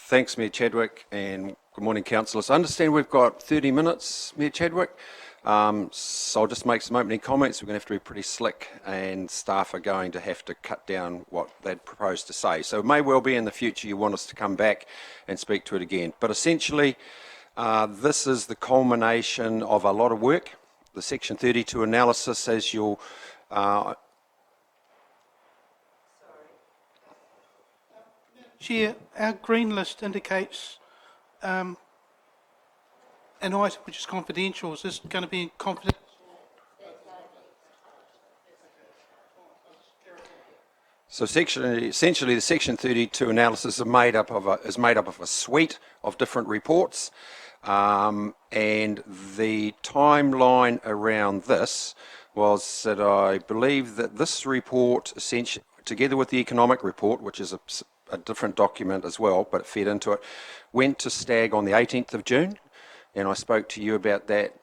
Thanks, Mayor Chadwick, and good morning, councillors. I understand we've got 30 minutes, Mayor Chadwick, so I'll just make some opening comments. We're going to have to be pretty slick, and staff are going to have to cut down what they'd proposed to say. So it may well be in the future you want us to come back and speak to it again. But essentially, this is the culmination of a lot of work. The Section 32 analysis, as you'll Chair, our green list indicates an item which is confidential. Is this going to be confidential? So essentially the Section 32 analysis is made up of a suite of different reports, and the timeline around this was that I believe that this report, essentially, together with the economic report, which is a different document as well, but it fed into it, went to STAG on the 18th of June, and I spoke to you about that,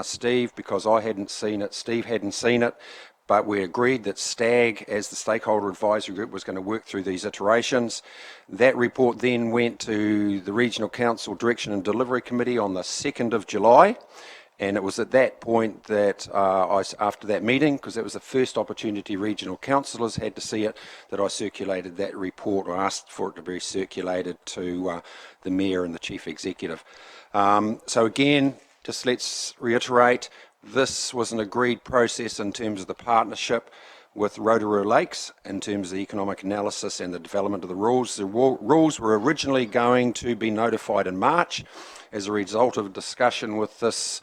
Steve, because I hadn't seen it, Steve hadn't seen it, but we agreed that STAG, as the stakeholder advisory group, was going to work through these iterations. That report then went to the Regional Council Direction and Delivery Committee on the 2nd of July, and it was at that point that after that meeting, because that was the first opportunity regional councillors had to see it, that I circulated that report, or asked for it to be circulated to the Mayor and the Chief Executive. So again, just let's reiterate, this was an agreed process in terms of the partnership with Rotorua Lakes in terms of the economic analysis and the development of the rules. The rules were originally going to be notified in March as a result of a discussion with this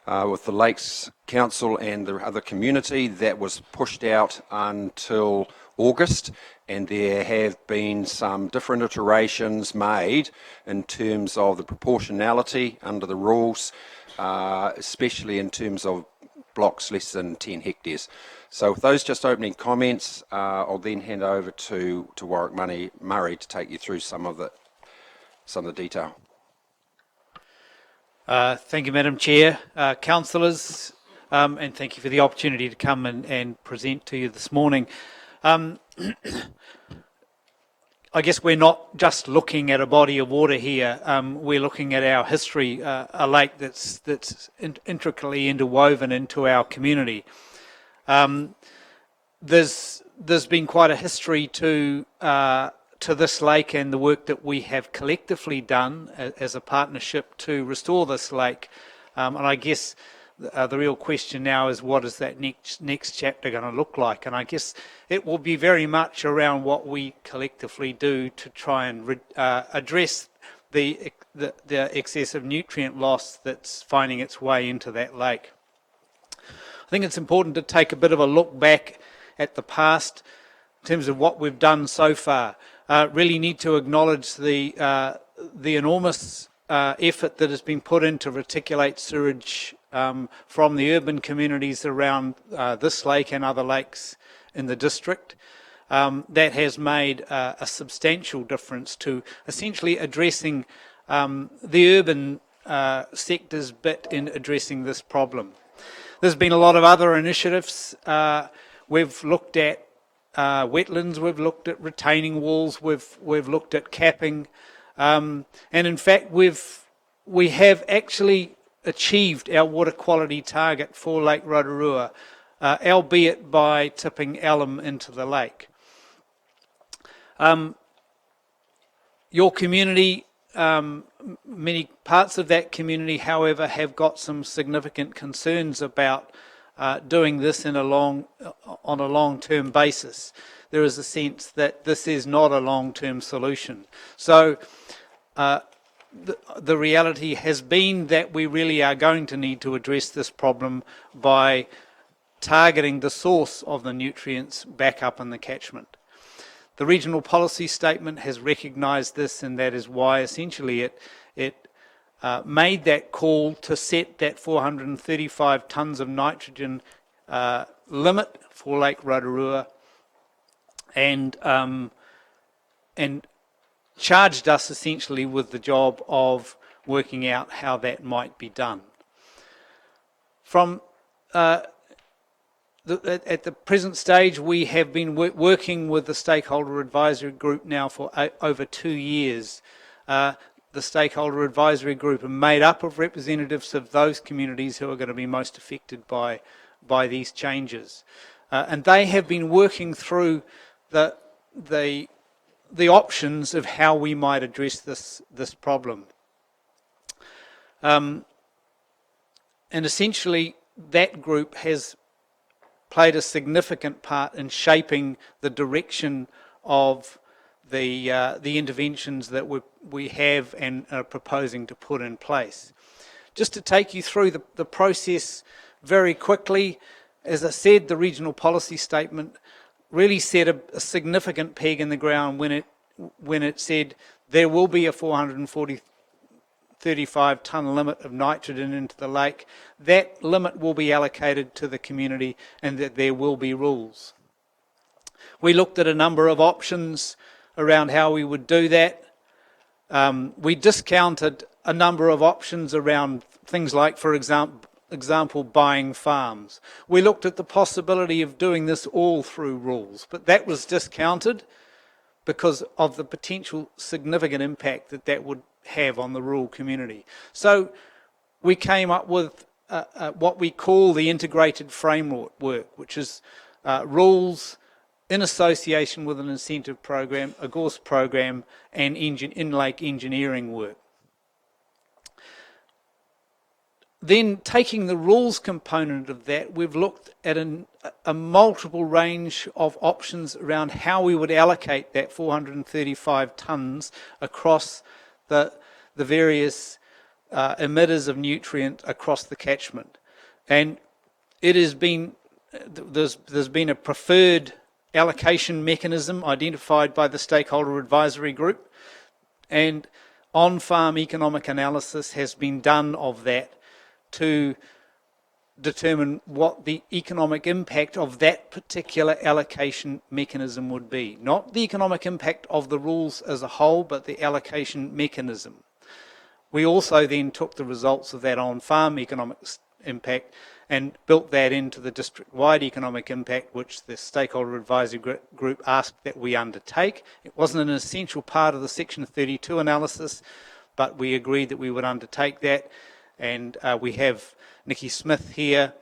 with the Lakes Council and the other community. That was pushed out until August, and there have been some different iterations made in terms of the proportionality under the rules, especially in terms of blocks less than 10 hectares. So with those just opening comments, I'll then hand over to Warwick Murray to take you through some of the detail. Thank you, Madam Chair, councillors, and thank you for the opportunity to come and present to you this morning. I guess we're not just looking at a body of water here, we're looking at our history, a lake that's intricately interwoven into our community. There's been quite a history to this lake and the work that we have collectively done as a partnership to restore this lake. And I guess the real question now is, what is that next chapter going to look like? And I guess it will be very much around what we collectively do to try and address the excessive nutrient loss that's finding its way into that lake. I think it's important to take a bit of a look back at the past in terms of what we've done so far. Really need to acknowledge the enormous effort that has been put in to reticulate sewage from the urban communities around this lake and other lakes in the district. That has made a substantial difference to essentially addressing the urban sector's bit in addressing this problem. There's been a lot of other initiatives. We've looked at wetlands, we've looked at retaining walls, we've looked at capping, and in fact we have actually achieved our water quality target for Lake Rotorua, albeit by tipping alum into the lake. Your community, many parts of that community, however, have got some significant concerns about doing this on a long-term basis. There is a sense that this is not a long-term solution. So the reality has been that we really are going to need to address this problem by targeting the source of the nutrients back up in the catchment. The regional policy statement has recognised this, and that is why essentially it made that call to set that 435 tonnes of nitrogen limit for Lake Rotorua, and charged us essentially with the job of working out how that might be done. From at the present stage, we have been working with the stakeholder advisory group now for over 2 years The stakeholder advisory group are made up of representatives of those communities who are going to be most affected by these changes. And they have been working through the options of how we might address this problem. And essentially, that group has played a significant part in shaping the direction of the interventions that we have and are proposing to put in place. Just to take you through the process very quickly, as I said, the regional policy statement really set a significant peg in the ground when it said there will be a 435 tonne limit of nitrogen into the lake. That limit will be allocated to the community and that there will be rules. We looked at a number of options around how we would do that. We discounted a number of options around things like, for example, buying farms. We looked at the possibility of doing this all through rules, but that was discounted because of the potential significant impact that would have on the rural community. So we came up with what we call the integrated framework, which is rules in association with an incentive program, a GORS program, and in-lake engineering work. Then, taking the rules component of that, we've looked at a multiple range of options around how we would allocate that 435 tonnes across the various emitters of nutrient across the catchment. And it has been, there's been a preferred allocation mechanism identified by the stakeholder advisory group, and on-farm economic analysis has been done of that to determine what the economic impact of that particular allocation mechanism would be. Not the economic impact of the rules as a whole, but the allocation mechanism. We also then took the results of that on-farm economic impact and built that into the district-wide economic impact, which the stakeholder advisory group asked that we undertake. It wasn't an essential part of the Section 32 analysis, but we agreed that we would undertake that. And we have Nikki Smith here,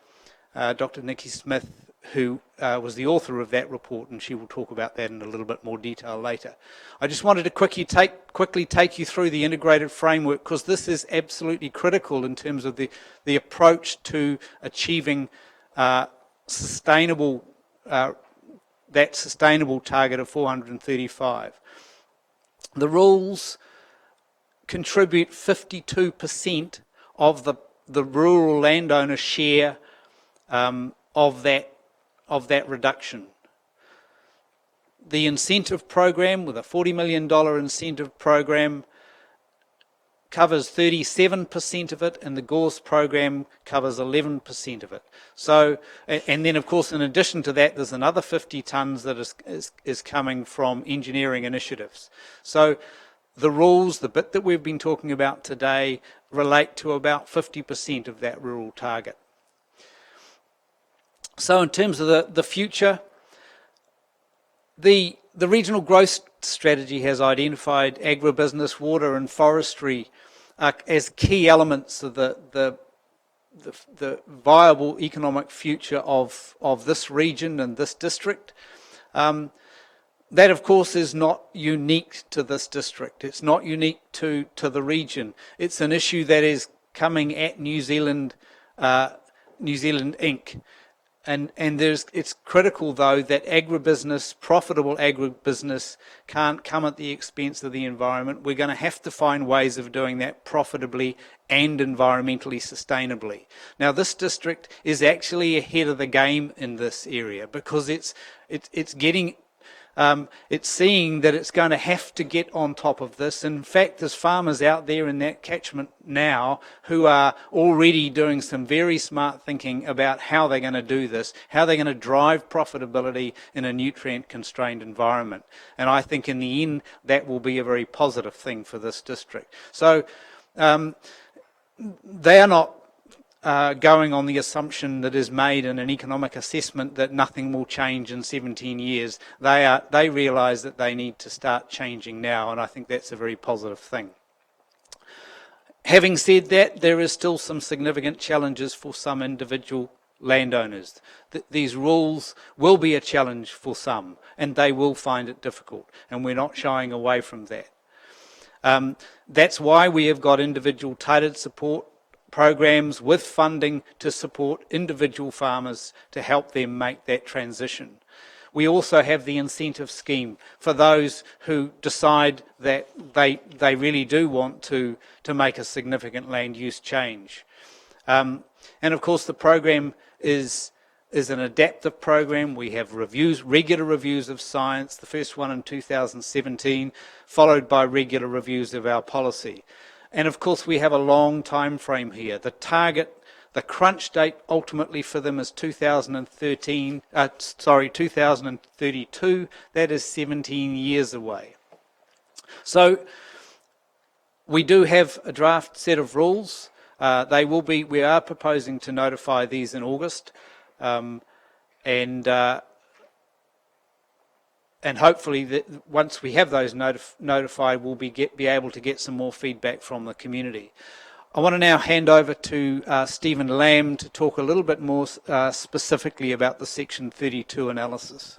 Dr. Nikki Smith, who was the author of that report, and she will talk about that in a little bit more detail later. I just wanted to quickly take you through the integrated framework, because this is absolutely critical in terms of the approach to achieving sustainable target of 435. The rules contribute 52% of the rural landowner share of that reduction. The incentive program, with a $40 million incentive program, covers 37% of it, and the GORS program covers 11% of it. So, and then of course, in addition to that, there's another 50 tonnes that is coming from engineering initiatives. So the rules, the bit that we've been talking about today, relate to about 50% of that rural target. So in terms of the future, the regional growth strategy has identified agribusiness, water and forestry as key elements of the viable economic future of this region and this district. That, of course, is not unique to this district. It's not unique to the region. It's an issue that is coming at New Zealand Inc. And it's critical, though, that agribusiness, profitable agribusiness, can't come at the expense of the environment. We're going to have to find ways of doing that profitably and environmentally sustainably. Now, this district is actually ahead of the game in this area, because it's seeing that it's going to have to get on top of this. In fact, there's farmers out there in that catchment now who are already doing some very smart thinking about how they're going to do this, how they're going to drive profitability in a nutrient-constrained environment. And I think in the end, that will be a very positive thing for this district. So they are not going on the assumption that is made in an economic assessment that nothing will change in 17 years. They realise that they need to start changing now, and I think that's a very positive thing. Having said that, there is still some significant challenges for some individual landowners. These rules will be a challenge for some, and they will find it difficult, and we're not shying away from that. That's why we have got individual tailored support programs with funding to support individual farmers to help them make that transition. We also have the incentive scheme for those who decide that they really do want to make a significant land use change. And of course the program is an adaptive program. We have regular reviews of science, the first one in 2017, followed by regular reviews of our policy. And of course we have a long time frame here. The crunch date ultimately for them is 2032. That is 17 years away. So we do have a draft set of rules. We are proposing to notify these in August. And hopefully once we have those notified, we'll be able to get some more feedback from the community. I want to now hand over to Stephen Lamb to talk a little bit more specifically about the Section 32 analysis.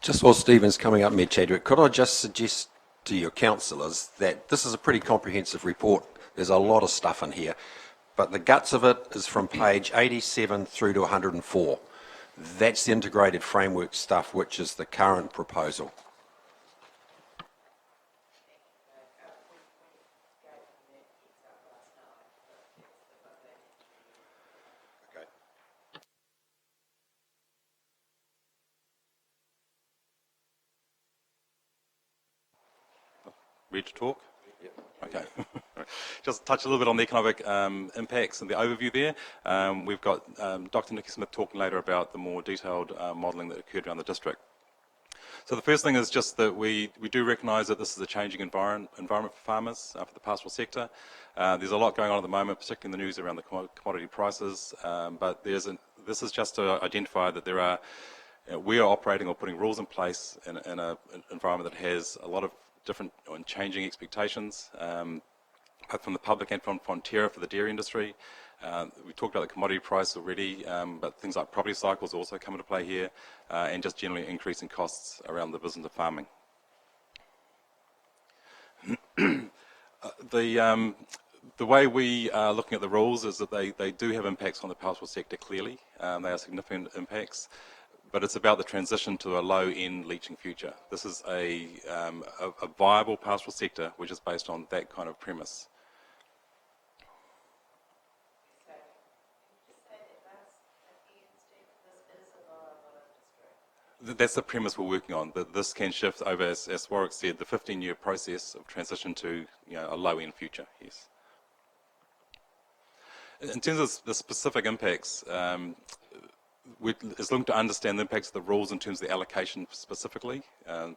Just while Stephen's coming up, Mayor Chadwick, could I just suggest to your councillors that this is a pretty comprehensive report. There's a lot of stuff in here, but the guts of it is from page 87 through to 104. That's the integrated framework stuff, which is the current proposal. Okay. Ready to talk? Okay. Just touch a little bit on the economic impacts and the overview there. We've got Dr. Nikki Smith talking later about the more detailed modelling that occurred around the district. So the first thing is just that we do recognise that this is a changing environment for farmers, for the pastoral sector. There's a lot going on at the moment, particularly in the news around the commodity prices, but this is just to identify that we are operating or putting rules in place in an environment that has a lot of different and changing expectations, both from the public and from Fonterra for the dairy industry. We talked about the commodity price already, but things like property cycles also come into play here, and just generally increasing costs around the business of farming. The way we are looking at the rules is that they do have impacts on the pastoral sector clearly. They are significant impacts, but it's about the transition to a low-end leaching future. This is a viable pastoral sector which is based on that kind of premise. That's the premise we're working on, that this can shift over, as Warwick said, the 15-year process of transition to a low-end future, yes. In terms of the specific impacts, it's looking to understand the impacts of the rules in terms of the allocation specifically.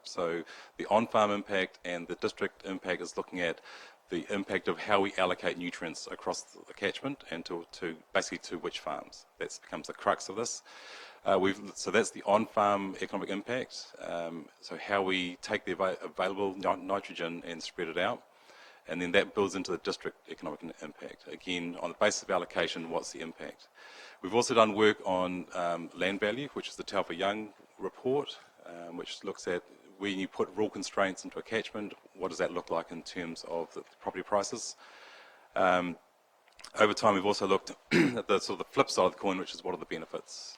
So the on-farm impact and the district impact is looking at the impact of how we allocate nutrients across the catchment and to basically to which farms. That becomes the crux of this. So that's the on-farm economic impact. So how we take the available nitrogen and spread it out. And then that builds into the district economic impact. Again, on the basis of allocation, what's the impact? We've also done work on land value, which is the Taufa Young report, which looks at when you put rule constraints into a catchment, what does that look like in terms of the property prices? Over time, we've also looked at the sort of the flip side of the coin, which is what are the benefits?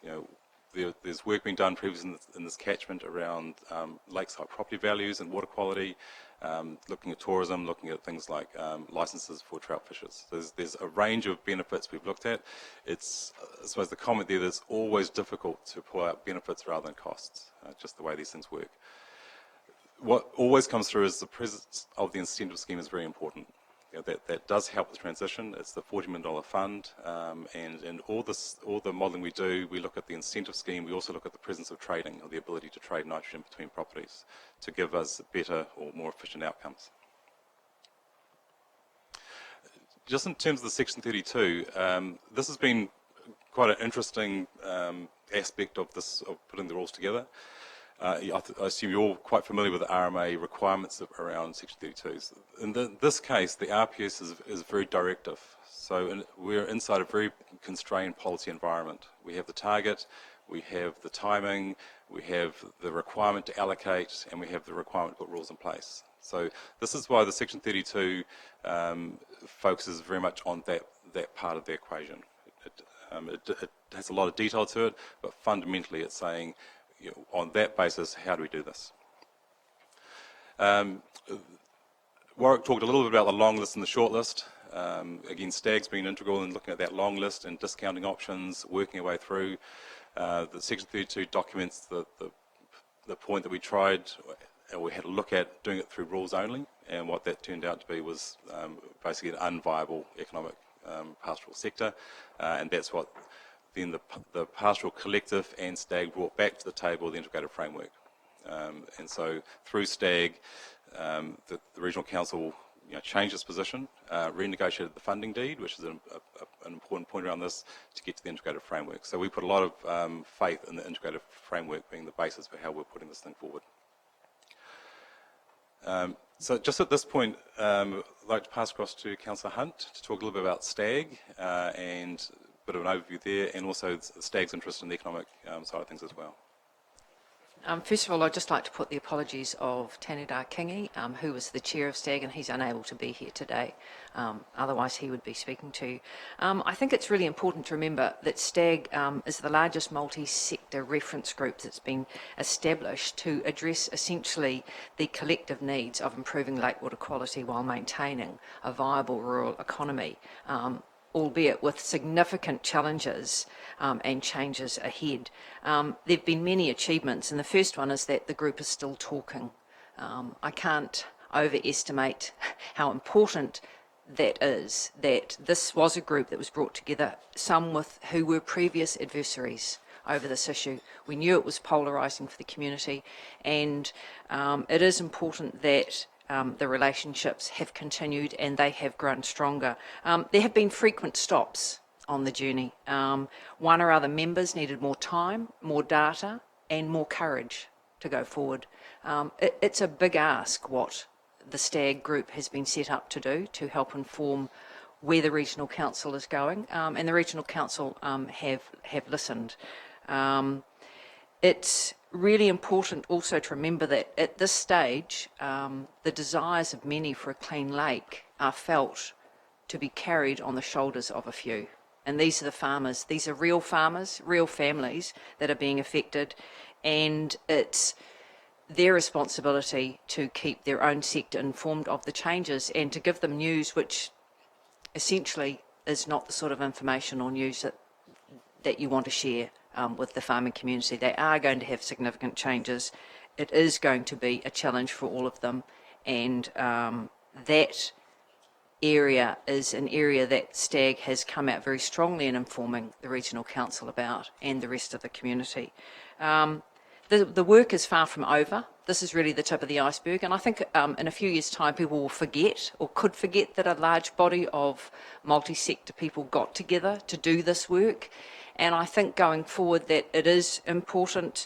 There's work being done previously in this catchment around lakeside property values and water quality, looking at tourism, looking at things like licenses for trout fishers. There's a range of benefits we've looked at. I suppose the comment there, that it's always difficult to pull out benefits rather than costs, just the way these things work. What always comes through is the presence of the incentive scheme is very important. That does help the transition. It's the $40 million fund, and all the modelling we do, we look at the incentive scheme. We also look at the presence of trading, or the ability to trade nitrogen between properties, to give us better or more efficient outcomes. just in terms of the Section 32, this has been quite an interesting aspect of this, of putting the rules together. I assume you're all quite familiar with the RMA requirements around Section 32. In this case, the RPS is very directive. So we're inside a very constrained policy environment. We have the target, we have the timing, we have the requirement to allocate, and we have the requirement to put rules in place. So this is why the Section 32 focuses very much on that part of the equation. It has a lot of detail to it, but fundamentally it's saying, you know, on that basis, how do we do this? Warwick talked a little bit about the long list and the short list. Again, STAG's been integral in looking at that long list and discounting options, working our way through. The Section 32 documents the point that we tried, and we had a look at doing it through rules only, and what that turned out to be was basically an unviable economic pastoral sector, and that's what then the pastoral collective and STAG brought back to the table, the integrated framework. And so through STAG, the regional council changed its position, renegotiated the funding deed, which is an important point around this, to get to the integrated framework. So we put a lot of faith in the integrated framework being the basis for how we're putting this thing forward. So just at this point, I'd like to pass across to Councillor Hunt to talk a little bit about STAG and a bit of an overview there, and also STAG's interest in the economic side of things as well. First of all, I'd just like to put the apologies of Taneda Kingi, who was the chair of STAG, and he's unable to be here today. Otherwise, he would be speaking to you. I think it's really important to remember that STAG is the largest multi-sector reference group that's been established to address essentially the collective needs of improving lake water quality while maintaining a viable rural economy. Albeit with significant challenges and changes ahead. There have been many achievements, and the first one is that the group is still talking. I can't overestimate how important that is, that this was a group that was brought together, some with who were previous adversaries over this issue. We knew it was polarising for the community, and it is important that the relationships have continued and they have grown stronger. There have been frequent stops on the journey. One or other members needed more time, more data, and more courage to go forward. It's a big ask what the STAG group has been set up to do to help inform where the Regional Council is going, and the Regional Council have listened. It's really important also to remember that at this stage, the desires of many for a clean lake are felt to be carried on the shoulders of a few. And these are the farmers. These are real farmers, real families that are being affected, and it's their responsibility to keep their own sector informed of the changes and to give them news which essentially is not the sort of information or news that you want to share with the farming community. They are going to have significant changes. It is going to be a challenge for all of them, and that area is an area that STAG has come out very strongly in informing the Regional Council about, and the rest of the community. The work is far from over. This is really the tip of the iceberg, and I think in a few years' time people will forget, or could forget, that a large body of multi-sector people got together to do this work. And I think going forward that it is important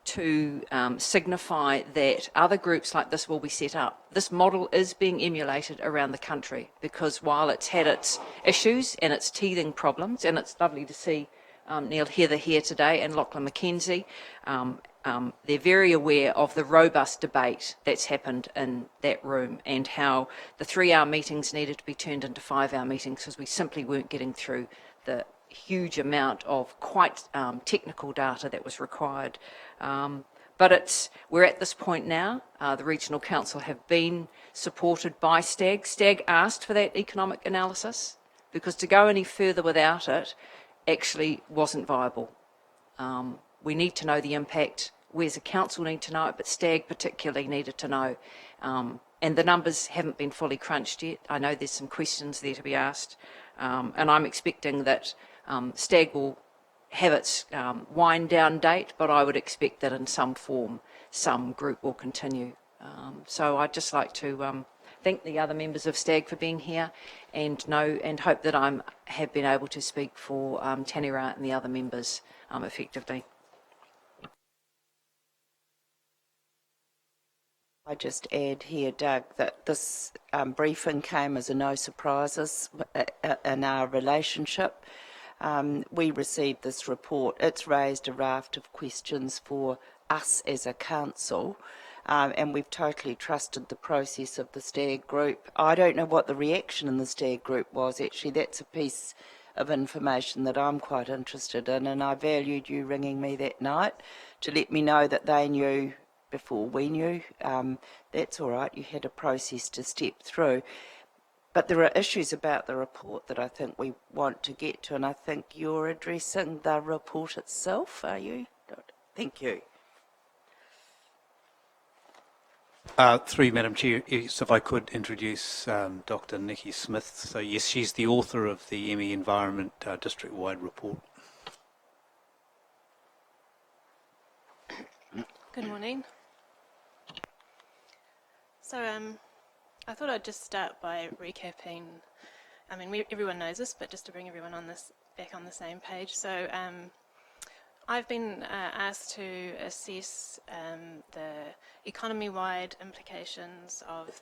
to signify that other groups like this will be set up. This model is being emulated around the country, because while it's had its issues and its teething problems, and it's lovely to see Neil Heather here today and Lachlan McKenzie, they're very aware of the robust debate that's happened in that room, and how the 3-hour meetings needed to be turned into 5-hour meetings because we simply weren't getting through the huge amount of quite technical data that was required. But we're at this point now. The Regional Council have been supported by STAG. STAG asked for that economic analysis, because to go any further without it actually wasn't viable. We need to know the impact. We as a council need to know it, but STAG particularly needed to know. And the numbers haven't been fully crunched yet. I know there's some questions there to be asked. And I'm expecting that STAG will have its wind down date, but I would expect that in some form some group will continue. So I'd just like to thank the other members of STAG for being here, and hope that have been able to speak for Tanira and the other members effectively. I just add here, Doug, that this briefing came as a no surprises in our relationship. We received this report. It's raised a raft of questions for us as a council, and we've totally trusted the process of the STAG group. I don't know what the reaction in the STAG group was. Actually, that's a piece of information that I'm quite interested in, and I valued you ringing me that night to let me know that they knew before we knew. That's all right, you had a process to step through. But there are issues about the report that I think we want to get to, and I think you're addressing the report itself, are you? Thank you. Through you, Madam Chair, yes, if I could introduce Dr. Nikki Smith. So yes, she's the author of the ME Environment District-wide report. Good morning. So I thought I'd just start by recapping. I mean, everyone knows this, but just to bring everyone back on the same page. So I've been asked to assess the economy-wide implications of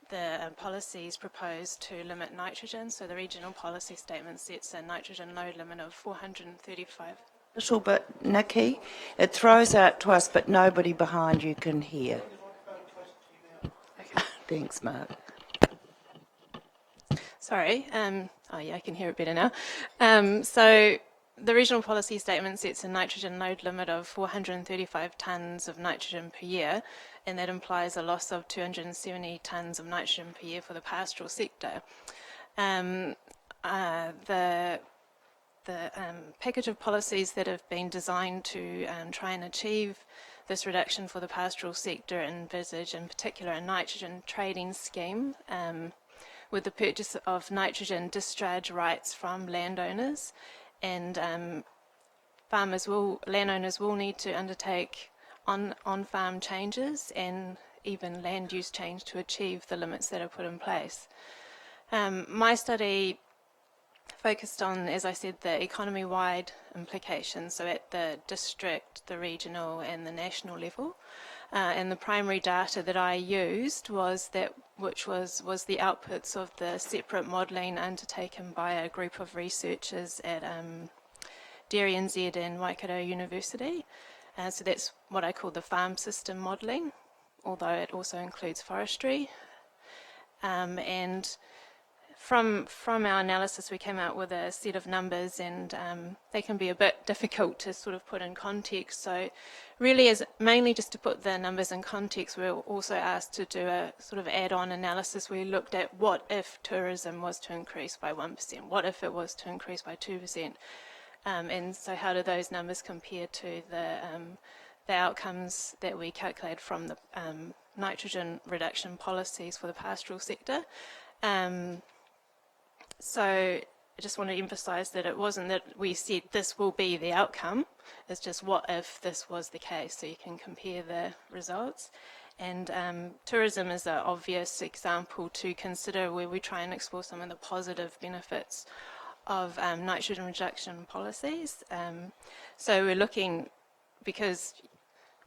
the policies proposed to limit nitrogen. So the regional policy statement sets a nitrogen load limit of 435. Little bit, Nikki. It throws out to us, but nobody behind you can hear. Thanks, Mark. Sorry. Oh, yeah, I can hear it better now. So the regional policy statement sets a nitrogen load limit of 435 tonnes of nitrogen per year, and that implies a loss of 270 tonnes of nitrogen per year for the pastoral sector. The package of policies that have been designed to try and achieve this reduction for the pastoral sector envisage in particular a nitrogen trading scheme with the purchase of nitrogen discharge rights from landowners, and landowners will need to undertake on-farm changes and even land use change to achieve the limits that are put in place. My study focused on, as I said, the economy-wide implications, so at the district, the regional and the national level. And the primary data that I used was the outputs of the separate modelling undertaken by a group of researchers at DairyNZ and Waikato University. So that's what I call the farm system modelling, although it also includes forestry. And from our analysis, we came out with a set of numbers, and they can be a bit difficult to sort of put in context. So really, as mainly just to put the numbers in context, we were also asked to do a sort of add-on analysis. We looked at what if tourism was to increase by 1%, what if it was to increase by 2%, and so how do those numbers compare to the outcomes that we calculated from the nitrogen reduction policies for the pastoral sector. So I just want to emphasise that it wasn't that we said this will be the outcome, it's just what if this was the case, so you can compare the results. And tourism is an obvious example to consider where we try and explore some of the positive benefits of nitrogen reduction policies. So we're looking, because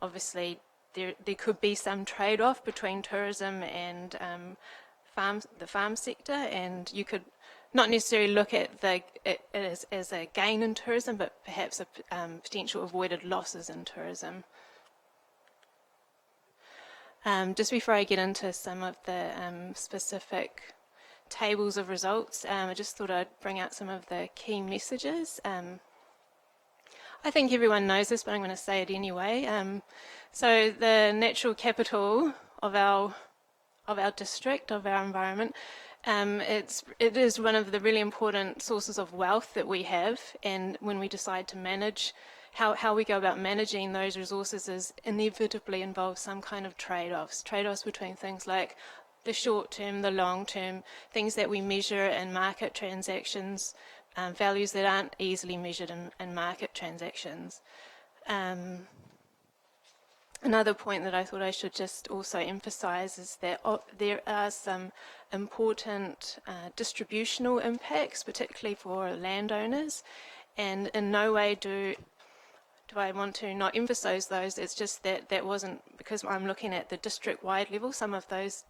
obviously there could be some trade-off between tourism and the farm sector, and you could not necessarily look at it as a gain in tourism, but perhaps a potential avoided losses in tourism. Just before I get into some of the specific tables of results, I just thought I'd bring out some of the key messages. I think everyone knows this, but I'm going to say it anyway. So the natural capital of our district, of our environment, it is one of the really important sources of wealth that we have, and when we decide to manage, how we go about managing those resources is inevitably involves some kind of trade-offs between things like the short term, the long term, things that we measure in market transactions, values that aren't easily measured in market transactions. Another point that I thought I should just also emphasise is that there are some important distributional impacts, particularly for landowners, and in no way do I want to not emphasise those. It's just that that wasn't, because I'm looking at the district-wide level, some of those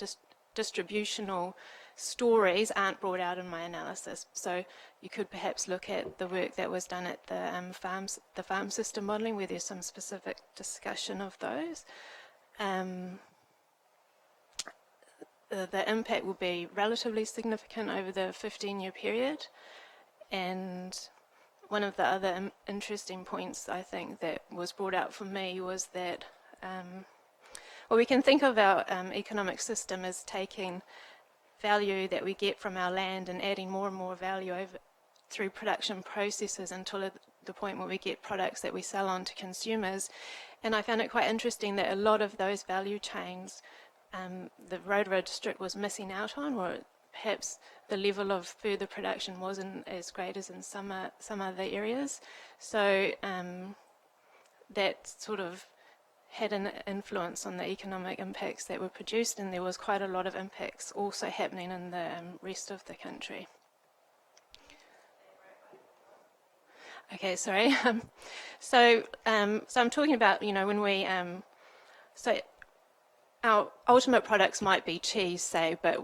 distributional stories aren't brought out in my analysis. So you could perhaps look at the work that was done at the farm system modelling, where there's some specific discussion of those. The impact will be relatively significant over the 15-year period, and one of the other interesting points I think that was brought out for me was that well, we can think of our economic system as taking value that we get from our land and adding more and more value through production processes until the point where we get products that we sell on to consumers. And I found it quite interesting that a lot of those value chains the Rotorua district was missing out on, or perhaps the level of further production wasn't as great as in some other areas. So that sort of had an influence on the economic impacts that were produced, and there was quite a lot of impacts also happening in the rest of the country. Okay, sorry. So I'm talking about, when we, so our ultimate products might be cheese, say, but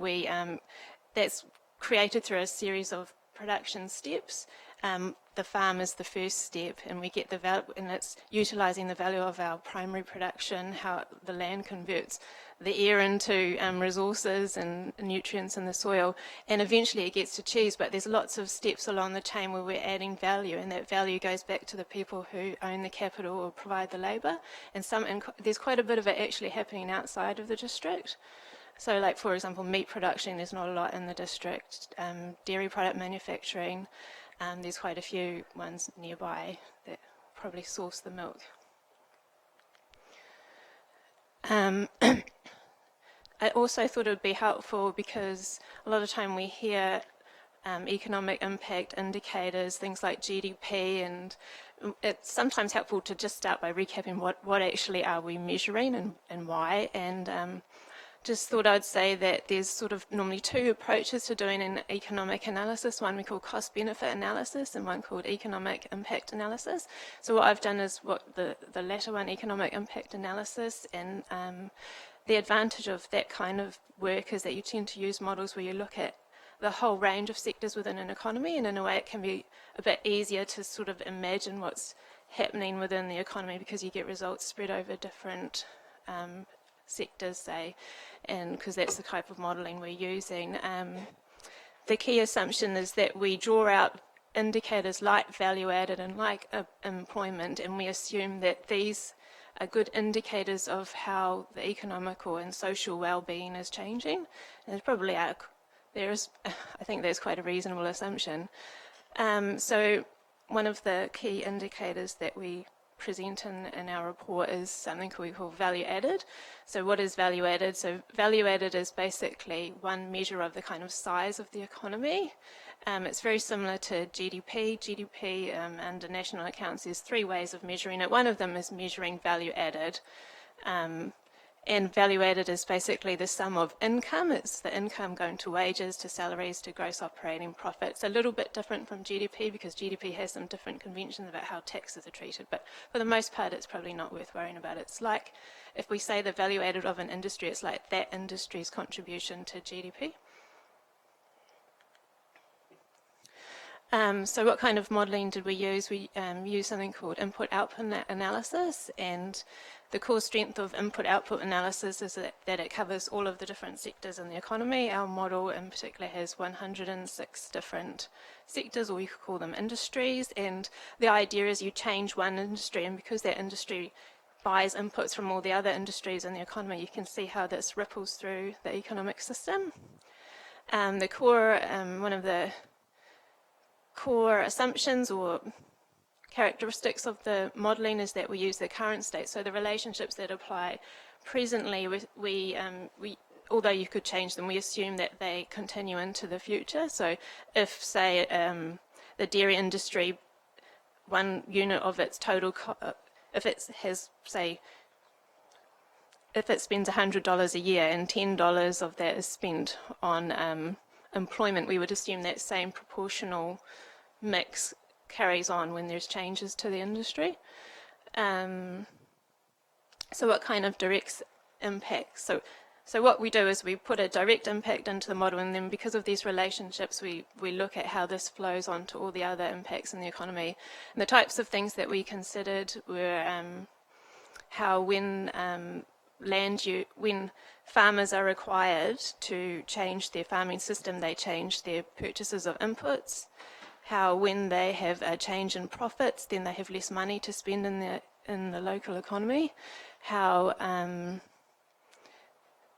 that's created through a series of production steps. The farm is the first step, and we get the value, and it's utilising the value of our primary production, how the land converts the air into resources and nutrients in the soil, and eventually it gets to cheese. But there's lots of steps along the chain where we're adding value, and that value goes back to the people who own the capital or provide the labour. And there's quite a bit of it actually happening outside of the district. So, like, for example, meat production, there's not a lot in the district. Dairy product manufacturing, there's quite a few ones nearby that probably source the milk. I also thought it would be helpful, because a lot of time we hear economic impact indicators, things like GDP, and it's sometimes helpful to just start by recapping what actually are we measuring and why. And just thought I'd say that there's sort of normally two approaches to doing an economic analysis, one we call cost-benefit analysis and one called economic impact analysis. So what I've done is the latter one, economic impact analysis, and the advantage of that kind of work is that you tend to use models where you look at the whole range of sectors within an economy, and in a way it can be a bit easier to sort of imagine what's happening within the economy, because you get results spread over different sectors, say, and because that's the type of modelling we're using. The key assumption is that we draw out indicators like value added and like employment, and we assume that these are good indicators of how the economical and social well-being is changing. And there's probably I think there's quite a reasonable assumption. So one of the key indicators that we present in our report is something we call value added. So what is value added? So value added is basically one measure of the kind of size of the economy. It's very similar to GDP. GDP under national accounts, there's three ways of measuring it. One of them is measuring value added. And value added is basically the sum of income. It's the income going to wages, to salaries, to gross operating profits. A little bit different from GDP, because GDP has some different conventions about how taxes are treated. But for the most part, it's probably not worth worrying about. It's like, if we say the value added of an industry, it's like that industry's contribution to GDP. So what kind of modelling did we use? We used something called input-output analysis, and the core strength of input-output analysis is that it covers all of the different sectors in the economy. Our model in particular has 106 different sectors, or we could call them industries, and the idea is you change one industry, and because that industry buys inputs from all the other industries in the economy, you can see how this ripples through the economic system. The core, one of the core assumptions or characteristics of the modelling is that we use the current state, so the relationships that apply presently, we although you could change them, we assume that they continue into the future. So if, say, the dairy industry, one unit of its total, if it has, say, if it spends $100 a year and $10 of that is spent on employment, we would assume that same proportional mix carries on when there's changes to the industry. So what kind of direct impact? So what we do is we put a direct impact into the model, and then because of these relationships, we look at how this flows on to all the other impacts in the economy. And the types of things that we considered were how when farmers are required to change their farming system, they change their purchases of inputs. How when they have a change in profits, then they have less money to spend in the local economy. How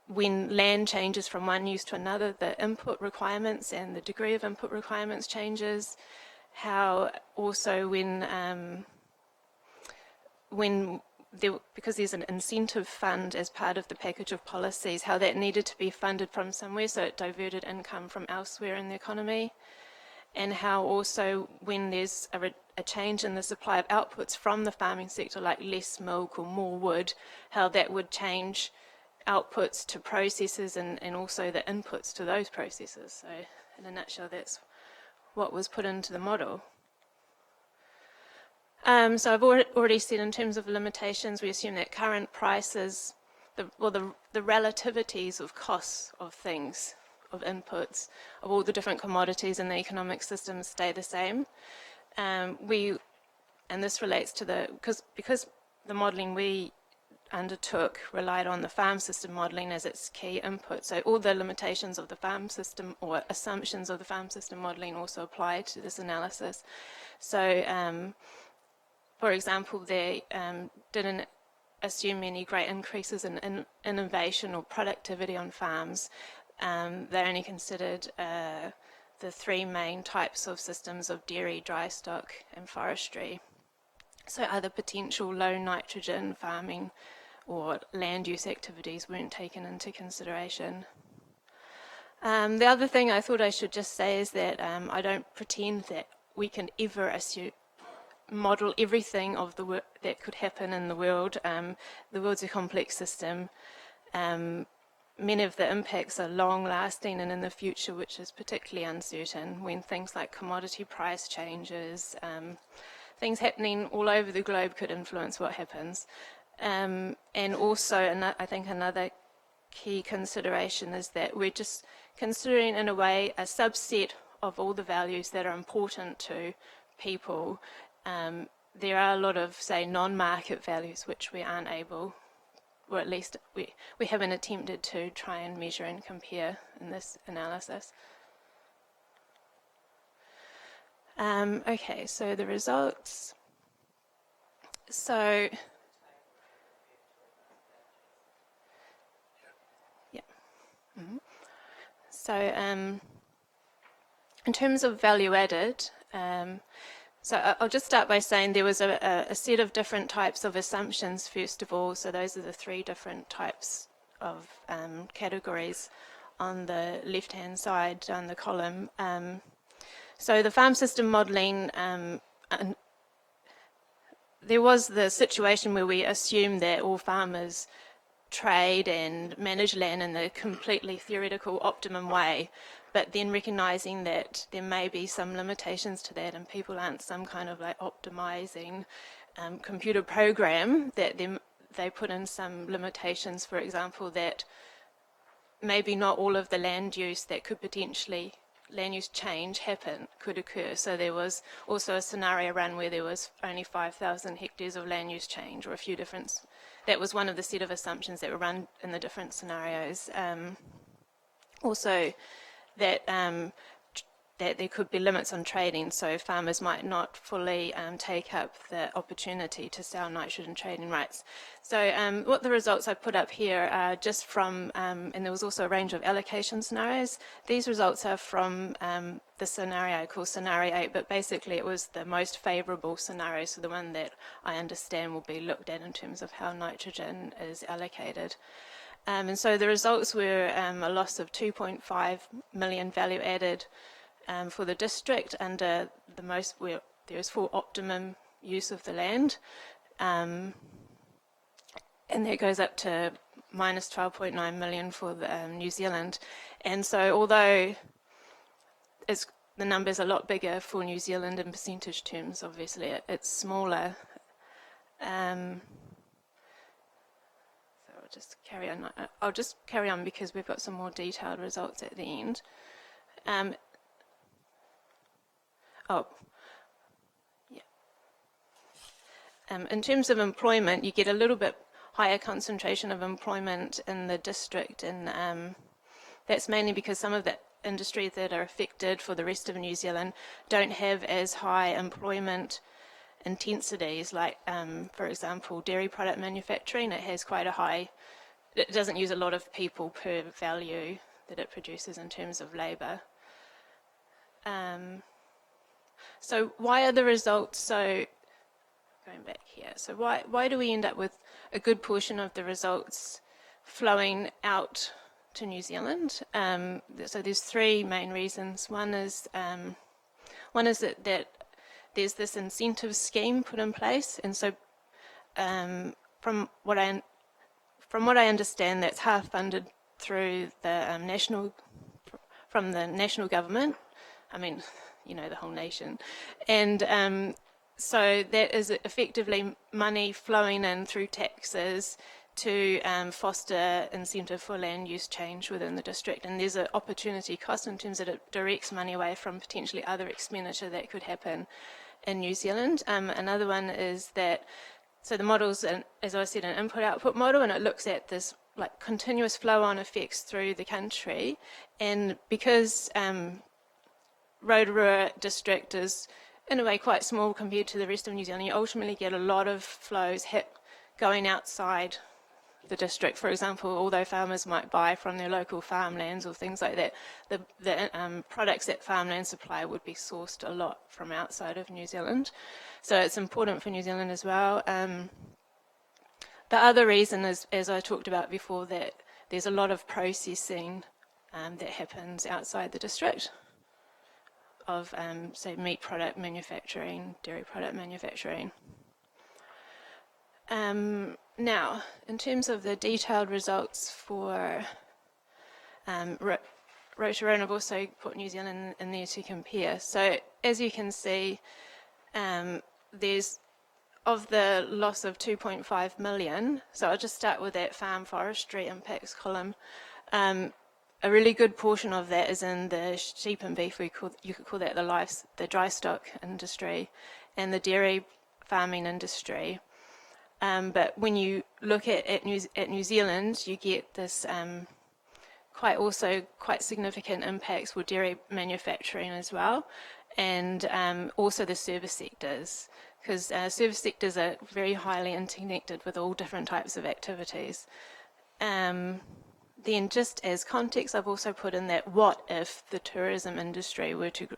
when land changes from one use to another, the input requirements and the degree of input requirements changes. How also because there's an incentive fund as part of the package of policies, how that needed to be funded from somewhere, so it diverted income from elsewhere in the economy. And how also when there's a change in the supply of outputs from the farming sector, like less milk or more wood, how that would change outputs to processes and also the inputs to those processes. So in a nutshell, that's what was put into the model. So I've already said in terms of limitations, we assume that current prices, the relativities of costs of things, of inputs, of all the different commodities in the economic system stay the same. And this relates to because the modelling we undertook relied on the farm system modelling as its key input. So all the limitations of the farm system or assumptions of the farm system modelling also apply to this analysis. So, for example, they didn't assume any great increases in innovation or productivity on farms. They only considered the three main types of systems of dairy, dry stock, and forestry. So other potential low nitrogen farming or land use activities weren't taken into consideration. The other thing I thought I should just say is that I don't pretend that we can ever model everything of the work that could happen in the world. The world's a complex system. Many of the impacts are long-lasting and in the future, which is particularly uncertain when things like commodity price changes, things happening all over the globe could influence what happens. And also, I think another key consideration is that we're just considering, in a way, a subset of all the values that are important to people. There are a lot of, say, non-market values which we aren't able, or at least we haven't attempted to try and measure and compare in this analysis. Okay, so the results. So, yeah. Mm-hmm. So, in terms of value added, so I'll just start by saying there was a set of different types of assumptions, first of all. So those are the three different types of categories on the left-hand side down the column. So the farm system modelling, there was the situation where we assumed that all farmers trade and manage land in the completely theoretical optimum way, but then recognising that there may be some limitations to that and people aren't some kind of like optimising computer program, that they put in some limitations, for example, that maybe not all of the land use that could potentially land use change could occur. So there was also a scenario run where there was only 5,000 hectares of land use change, or a few different. That was one of the set of assumptions that were run in the different scenarios. Also, that there could be limits on trading, so farmers might not fully take up the opportunity to sell nitrogen trading rights. So what the results I put up here are just from, and there was also a range of allocation scenarios. These results are from the scenario called Scenario 8, but basically it was the most favourable scenario, so the one that I understand will be looked at in terms of how nitrogen is allocated. And so the results were a loss of 2.5 million value added for the district under the most, where there is full optimum use of the land. And that goes up to minus 12.9 million for New Zealand. And so although the number's a lot bigger for New Zealand in percentage terms, obviously it's smaller. So I'll just carry on because we've got some more detailed results at the end. In terms of employment, you get a little bit higher concentration of employment in the district, and that's mainly because some of the industries that are affected for the rest of New Zealand don't have as high employment intensities, like, for example, dairy product manufacturing. It has quite a high, it doesn't use a lot of people per value that it produces in terms of labour. So why are the results so, going back here, so why do we end up with a good portion of the results flowing out to New Zealand? So there's three main reasons. One is that there's this incentive scheme put in place, and so from what I understand, that's half funded through the from the national government. I mean, you know, the whole nation, and so that is effectively money flowing in through taxes to foster incentive for land use change within the district. And there's an opportunity cost in terms that it directs money away from potentially other expenditure that could happen in New Zealand. Another one is that, so the model's, as I said, an input-output model, and it looks at this like continuous flow-on effects through the country. And because Rotorua district is in a way quite small compared to the rest of New Zealand, you ultimately get a lot of flows going outside the district. For example, although farmers might buy from their local farmlands or things like that, the products that farmland supply would be sourced a lot from outside of New Zealand. So it's important for New Zealand as well. The other reason is, as I talked about before, that there's a lot of processing that happens outside the district of, say, meat product manufacturing, dairy product manufacturing. Now, in terms of the detailed results for Rotorua, and I've also put New Zealand in there to compare. So, as you can see, there's, of the loss of 2.5 million, so I'll just start with that farm forestry impacts column. A really good portion of that is in the sheep and beef, you could call that the dry stock industry, and the dairy farming industry. But when you look at New Zealand, you get this quite significant impacts for dairy manufacturing as well, and also the service sectors, because service sectors are very highly interconnected with all different types of activities. Then, just as context, I've also put in that what if the tourism industry were to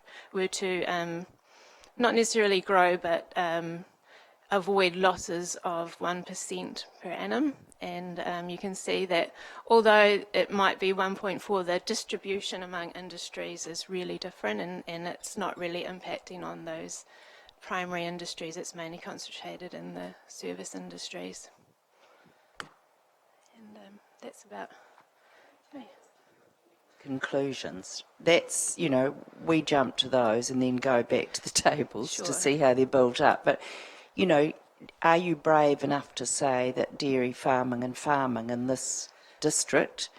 not necessarily grow, but avoid losses of 1% per annum. And you can see that although it might be 1.4, the distribution among industries is really different, and it's not really impacting on those primary industries. It's mainly concentrated in the service industries. And that's about me. Conclusions. That's, you know, we jump to those and then go back to the tables Sure. to see how they're built up. But, you know, are you brave enough to say that dairy farming in this district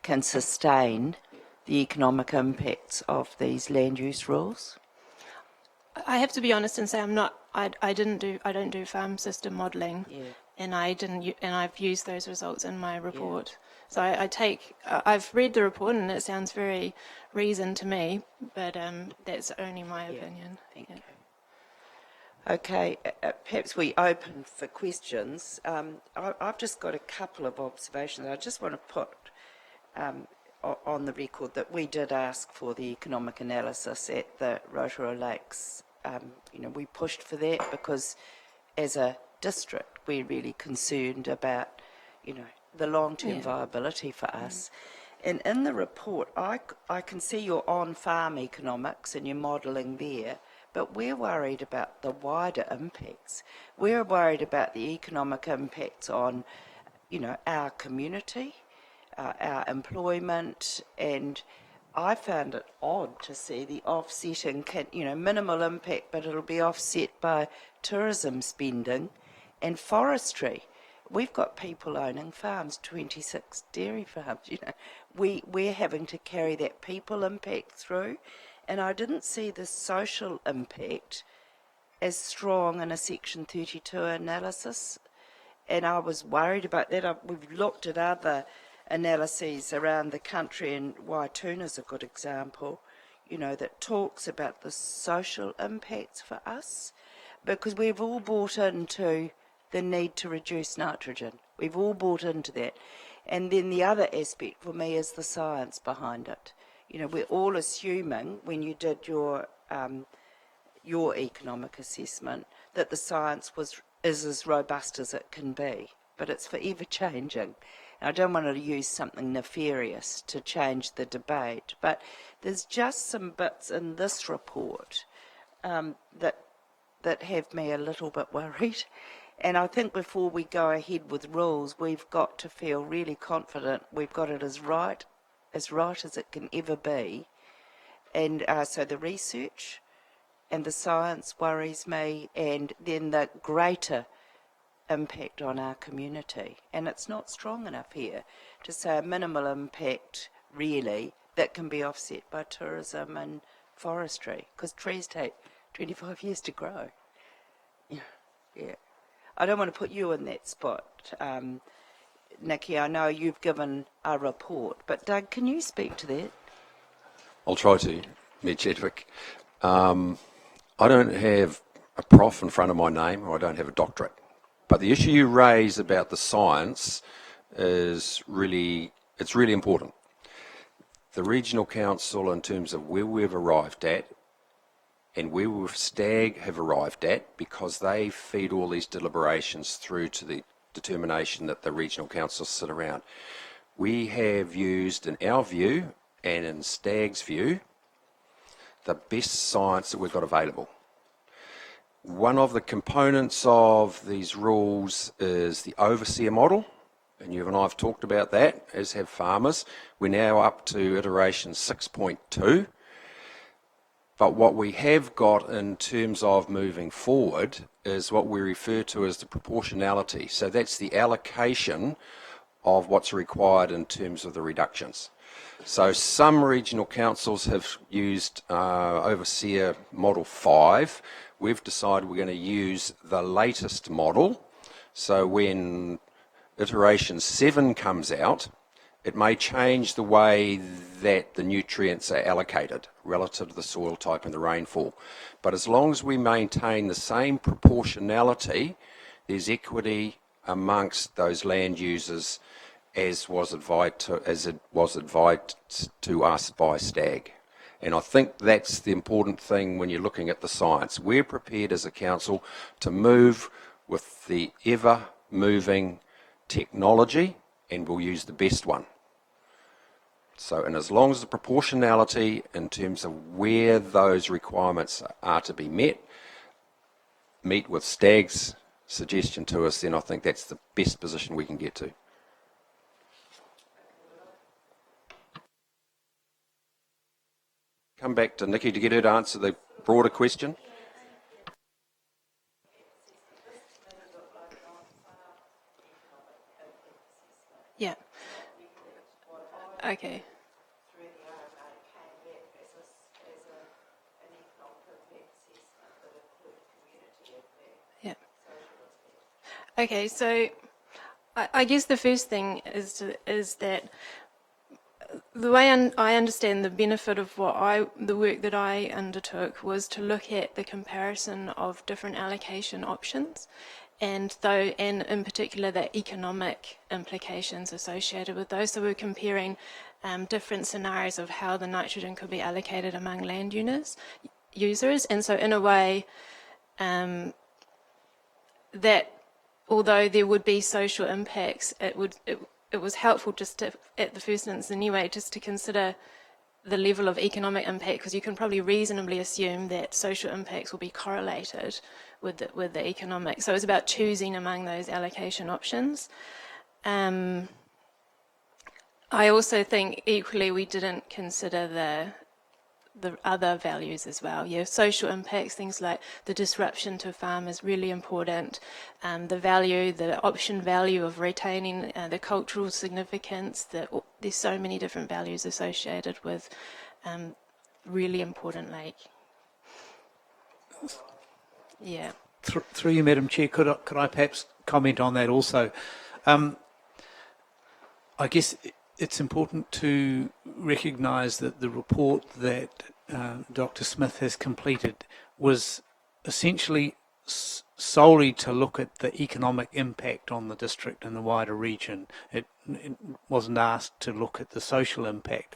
can sustain the economic impacts of these land use rules? I have to be honest and say I don't do farm system modelling, Yeah. and I've used those results in my report. Yeah. So I've read the report and it sounds very reasoned to me, but that's only my opinion. Thank you. Okay, perhaps we open for questions. I've just got a couple of observations. I just want to put on the record that we did ask for the economic analysis at the Rotorua Lakes. You know, we pushed for that because as a district, we're really concerned about, you know, the long-term viability for us. And in the report, I can see your on-farm economics and your modelling there, but we're worried about the wider impacts. We're worried about the economic impacts on our community, our employment, and I found it odd to see the offsetting, minimal impact, but it'll be offset by tourism spending and forestry. We've got people owning farms, 26 dairy farms, We're having to carry that people impact through, and I didn't see the social impact as strong in a Section 32 analysis, and I was worried about that. We've looked at other analyses around the country, and Waituna's a good example, that talks about the social impacts for us, because we've all bought into the need to reduce nitrogen. We've all bought into that. And then the other aspect for me is the science behind it. We're all assuming, when you did your economic assessment, that the science is as robust as it can be, but it's forever changing. I don't want to use something nefarious to change the debate, but there's just some bits in this report that have me a little bit worried. And I think before we go ahead with rules, we've got to feel really confident we've got it as right as it can ever be. And so the research and the science worries me, and then the greater impact on our community. And it's not strong enough here to say a minimal impact, really, that can be offset by tourism and forestry, because trees take 25 years to grow. Yeah. I don't want to put you in that spot, Nikki. I know you've given a report, but Doug, can you speak to that? I'll try to, Mayor Chadwick. I don't have a prof in front of my name, or I don't have a doctorate. But the issue you raise about the science is really important. The Regional Council, in terms of where we've arrived at and where STAG have arrived at, because they feed all these deliberations through to the determination that the Regional Councils sit around. We have used, in our view and in STAG's view, the best science that we've got available. One of the components of these rules is the overseer model, and you and I have talked about that, as have farmers. We're now up to iteration 6.2. But what we have got in terms of moving forward is what we refer to as the proportionality. So that's the allocation of what's required in terms of the reductions. So some regional councils have used Overseer Model 5. We've decided we're going to use the latest model. So when iteration 7 comes out, it may change the way that the nutrients are allocated relative to the soil type and the rainfall. But as long as we maintain the same proportionality, there's equity amongst those land users as was advised to us by STAG. And I think that's the important thing when you're looking at the science. We're prepared as a council to move with the ever-moving technology, and we'll use the best one. So, and as long as the proportionality in terms of where those requirements are to be met, meet with STAG's suggestion to us, then I think that's the best position we can get to. Come back to Nikki to get her to answer the broader question. Yeah. Okay. Yeah. Okay, so I guess the first thing is that the way I understand the benefit of the work that I undertook was to look at the comparison of different allocation options, and in particular the economic implications associated with those. So we're comparing different scenarios of how the nitrogen could be allocated among land users, and so in a way that although there would be social impacts, it was helpful just to, at the first instance anyway, just to consider the level of economic impact, because you can probably reasonably assume that social impacts will be correlated with the economic. So it's about choosing among those allocation options. I also think equally we didn't consider the other values as well. Yeah, social impacts, things like the disruption to farm is really important. The option value of retaining the cultural significance. There's so many different values associated with really important lake. Yeah. Through you, Madam Chair, could I perhaps comment on that also? I guess it's important to recognise that the report that Dr. Smith has completed was essentially solely to look at the economic impact on the district and the wider region. It wasn't asked to look at the social impact.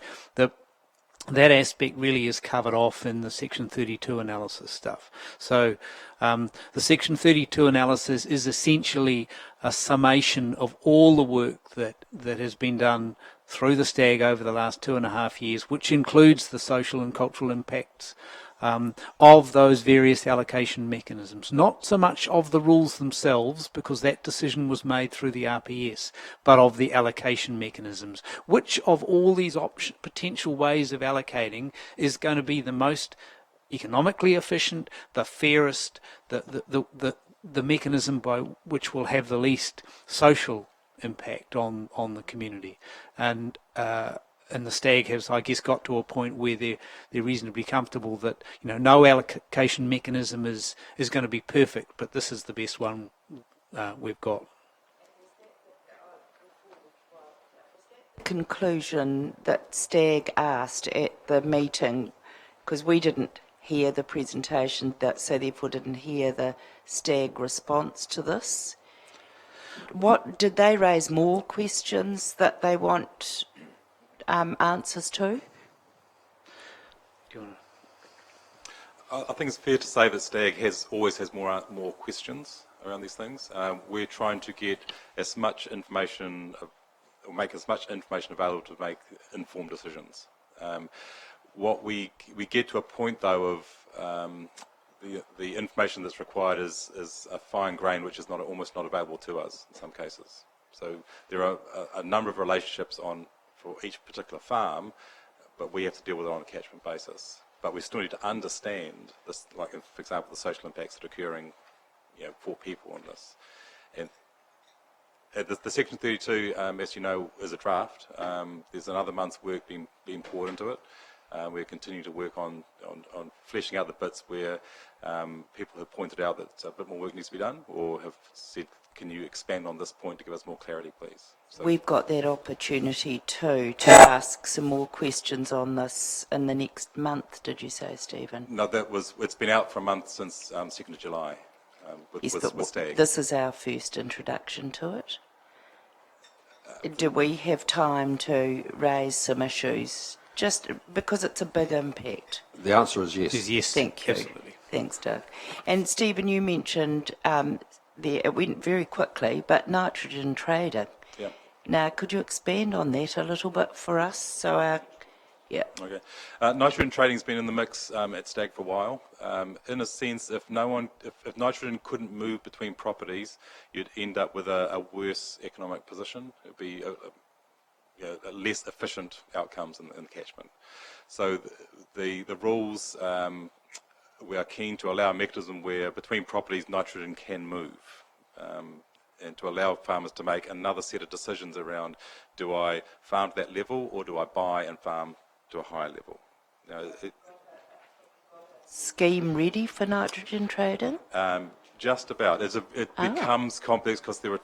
That aspect really is covered off in the Section 32 analysis stuff. So the Section 32 analysis is essentially a summation of all the work that has been done through the STAG over the last 2.5 years, which includes the social and cultural impacts of those various allocation mechanisms. Not so much of the rules themselves, because that decision was made through the RPS, but of the allocation mechanisms. Which of all these potential ways of allocating is going to be the most economically efficient, the fairest, the mechanism by which will have the least social impact on the community? And the STAG has, I guess, got to a point where they're reasonably comfortable that no allocation mechanism is going to be perfect, but this is the best one we've got. Conclusion that STAG asked at the meeting, because we didn't hear the presentation, so therefore didn't hear the STAG response to this. What did they raise more questions that they want answers to? I think it's fair to say that STAG always has more questions around these things. We're trying to get as much information, or make as much information available to make informed decisions. What we get to a point though of the information that's required is a fine grain which is almost not available to us in some cases. So there are a number of relationships for each particular farm, but we have to deal with it on a catchment basis. But we still need to understand this, like for example, the social impacts that are occurring, for people on this. And the Section 32, as you know, is a draft. There's another month's work being poured into it. We're continuing to work on fleshing out the bits where people have pointed out that a bit more work needs to be done, or have said, can you expand on this point to give us more clarity, please? So we've got that opportunity too, to ask some more questions on this in the next month, did you say, Stephen? No, it's been out for a month since 2nd of July with STAG. This is our first introduction to it. Do we have time to raise some issues, just because it's a big impact? The answer is yes. Yes, thank you. Absolutely. Thanks, Doug. And Stephen, you mentioned it went very quickly, but nitrogen trading. Yeah. Now, could you expand on that a little bit for us? Okay. Nitrogen trading's been in the mix at STAG for a while. In a sense, if nitrogen couldn't move between properties, you'd end up with a worse economic position. It'd be a less efficient outcomes in the catchment. So the rules, we are keen to allow a mechanism where between properties nitrogen can move, and to allow farmers to make another set of decisions around, do I farm to that level or do I buy and farm to a higher level? Scheme ready for nitrogen trading? Just about. It becomes complex because there are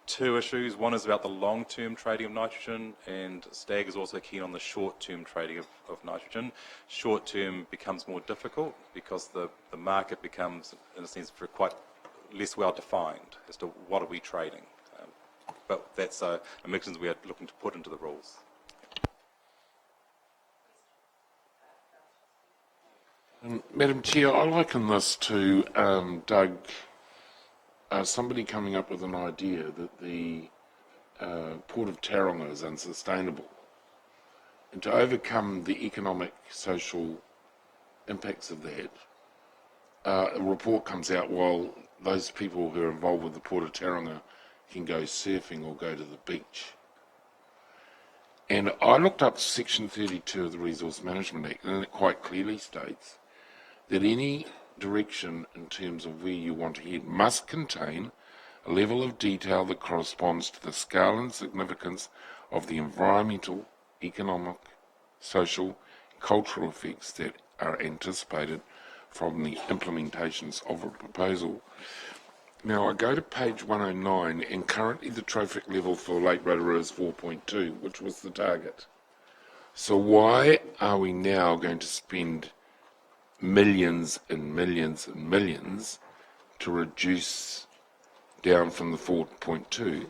two issues. One is about the long-term trading of nitrogen, and STAG is also keen on the short-term trading of nitrogen. Short-term becomes more difficult because the market becomes, in a sense, quite less well-defined as to what are we trading. But that's a mechanism we are looking to put into the rules. Madam Chair, I liken this to, Doug, somebody coming up with an idea that the Port of Tauranga is unsustainable. And to overcome the economic, social impacts of that, a report comes out while those people who are involved with the Port of Tauranga can go surfing or go to the beach. And I looked up Section 32 of the Resource Management Act, and it quite clearly states that any direction in terms of where you want to head must contain a level of detail that corresponds to the scale and significance of the environmental, economic, social, cultural effects that are anticipated from the implementations of a proposal. Now I go to page 109, and currently the trophic level for Lake Rotorua is 4.2, which was the target. So why are we now going to spend millions and millions and millions to reduce down from the 4.2?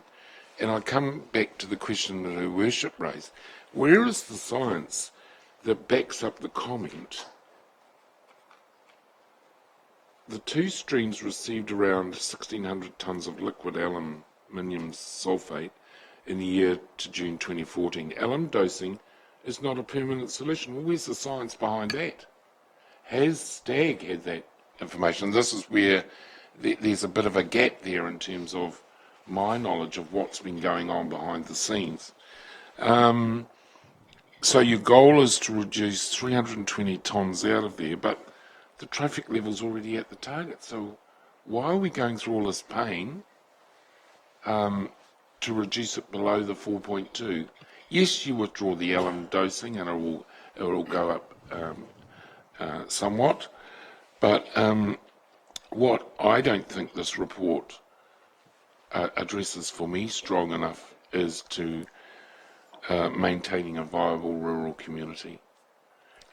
And I come back to the question that Her Worship raised. Where is the science that backs up the comment? The two streams received around 1,600 tonnes of liquid aluminium sulphate in the year to June 2014. Alum dosing is not a permanent solution. Well, where's the science behind that? Has STAG had that information? This is where there's a bit of a gap there in terms of my knowledge of what's been going on behind the scenes. So your goal is to reduce 320 tonnes out of there, but the traffic level's already at the target. So why are we going through all this pain to reduce it below the 4.2? Yes, you withdraw the alum dosing and it will go up somewhat, but what I don't think this report addresses for me strong enough is to maintaining a viable rural community,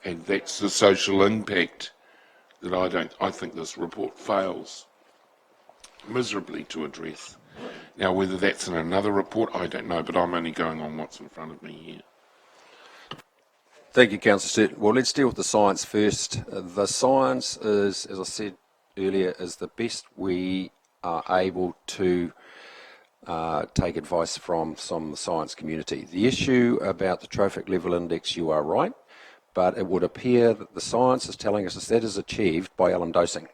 and that's the social impact that I think this report fails miserably to address. Now, whether that's in another report, I don't know, but I'm only going on what's in front of me here. Thank you, Councillor Sturt. Well, let's deal with the science first. The science is, as I said earlier, is the best we are able to take advice from some of the science community. The issue about the trophic level index, you are right, but it would appear that the science is telling us that is achieved by alum dosing.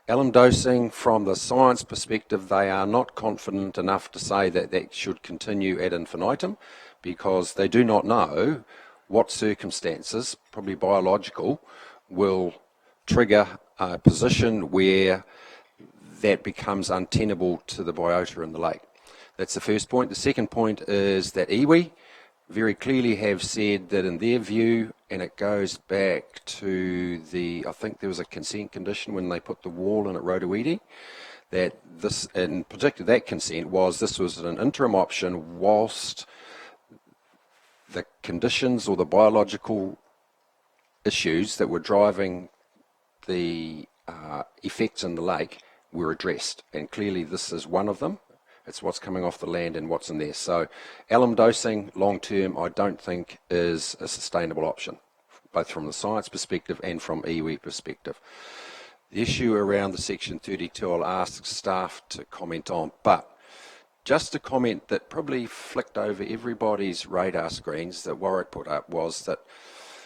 Alum dosing, from the science perspective, they are not confident enough to say that that should continue ad infinitum, because they do not know what circumstances, probably biological, will trigger a position where that becomes untenable to the biota in the lake. That's the first point. The second point is that iwi very clearly have said that in their view, and it goes back to I think there was a consent condition when they put the wall in at Rotorua, that this, in particular that consent this was an interim option whilst the conditions or the biological issues that were driving the effects in the lake were addressed, and clearly this is one of them. It's what's coming off the land and what's in there. So alum dosing long term I don't think is a sustainable option, both from the science perspective and from iwi perspective. The issue around the Section 32 I'll ask staff to comment on, but just a comment that probably flicked over everybody's radar screens that Warwick put up was that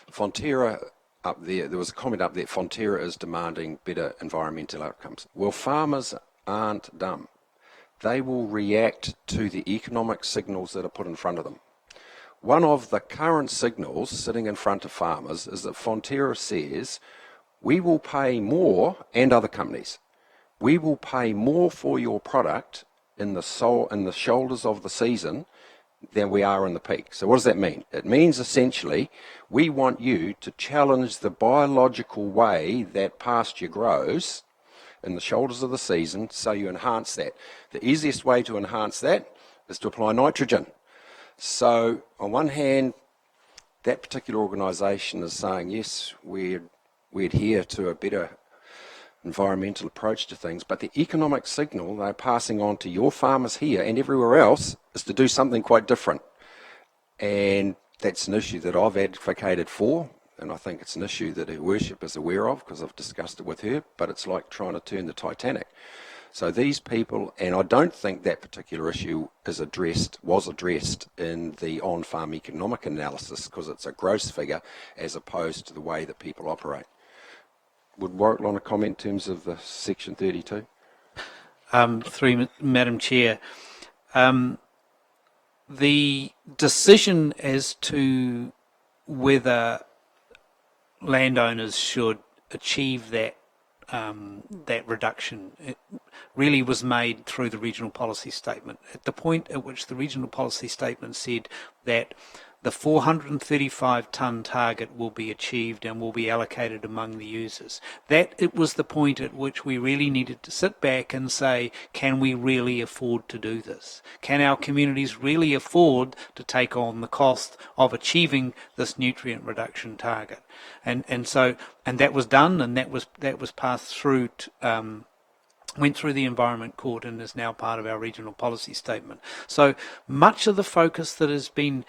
Fonterra up there was a comment up there, Fonterra is demanding better environmental outcomes. Well, farmers aren't dumb. They will react to the economic signals that are put in front of them. One of the current signals sitting in front of farmers is that Fonterra says, we will pay more, and other companies, we will pay more for your product in the shoulders of the season than we are in the peak. So what does that mean? It means essentially we want you to challenge the biological way that pasture grows in the shoulders of the season, so you enhance that. The easiest way to enhance that is to apply nitrogen. So on one hand, that particular organisation is saying, yes, we adhere to a better environmental approach to things, but the economic signal they're passing on to your farmers here and everywhere else is to do something quite different. And that's an issue that I've advocated for, and I think it's an issue that Her Worship is aware of because I've discussed it with her, but it's like trying to turn the Titanic. So these people, and I don't think that particular issue was addressed in the on-farm economic analysis because it's a gross figure as opposed to the way that people operate. Would Warwick want to comment in terms of the Section 32? Through Madam Chair, The decision as to whether landowners should achieve that that reduction, it really was made through the regional policy statement. At the point at which the regional policy statement said that the 435 tonne target will be achieved and will be allocated among the users. That it was the point at which we really needed to sit back and say, can we really afford to do this? Can our communities really afford to take on the cost of achieving this nutrient reduction target? And that was done, and that was passed through went through the Environment Court and is now part of our regional policy statement. So much of the focus that has been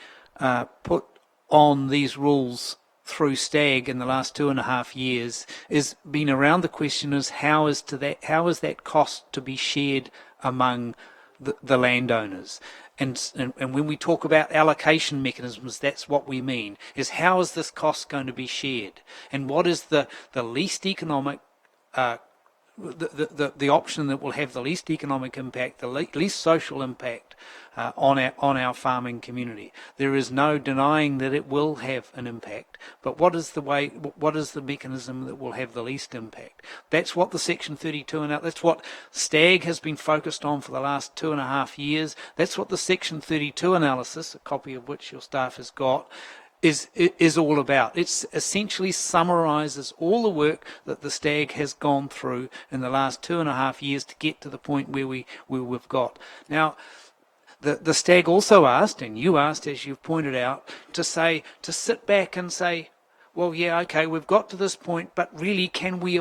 put on these rules through STAG in the last 2.5 years is been around the question is how is that cost to be shared among the landowners? And when we talk about allocation mechanisms, that's what we mean, is how is this cost going to be shared? And what is the least economic the option that will have the least economic impact, the least social impact on our farming community? There is no denying that it will have an impact, but what is the mechanism that will have the least impact? That's what the Section 32 and that's what STAG has been focused on for the last 2.5 years. That's what the Section 32 analysis, a copy of which your staff has got, is all about. It essentially summarises all the work that the STAG has gone through in the last 2.5 years to get to the point where we've got. Now, the STAG also asked, and you asked, as you've pointed out, to sit back and say, well, yeah, okay, we've got to this point, but really, can we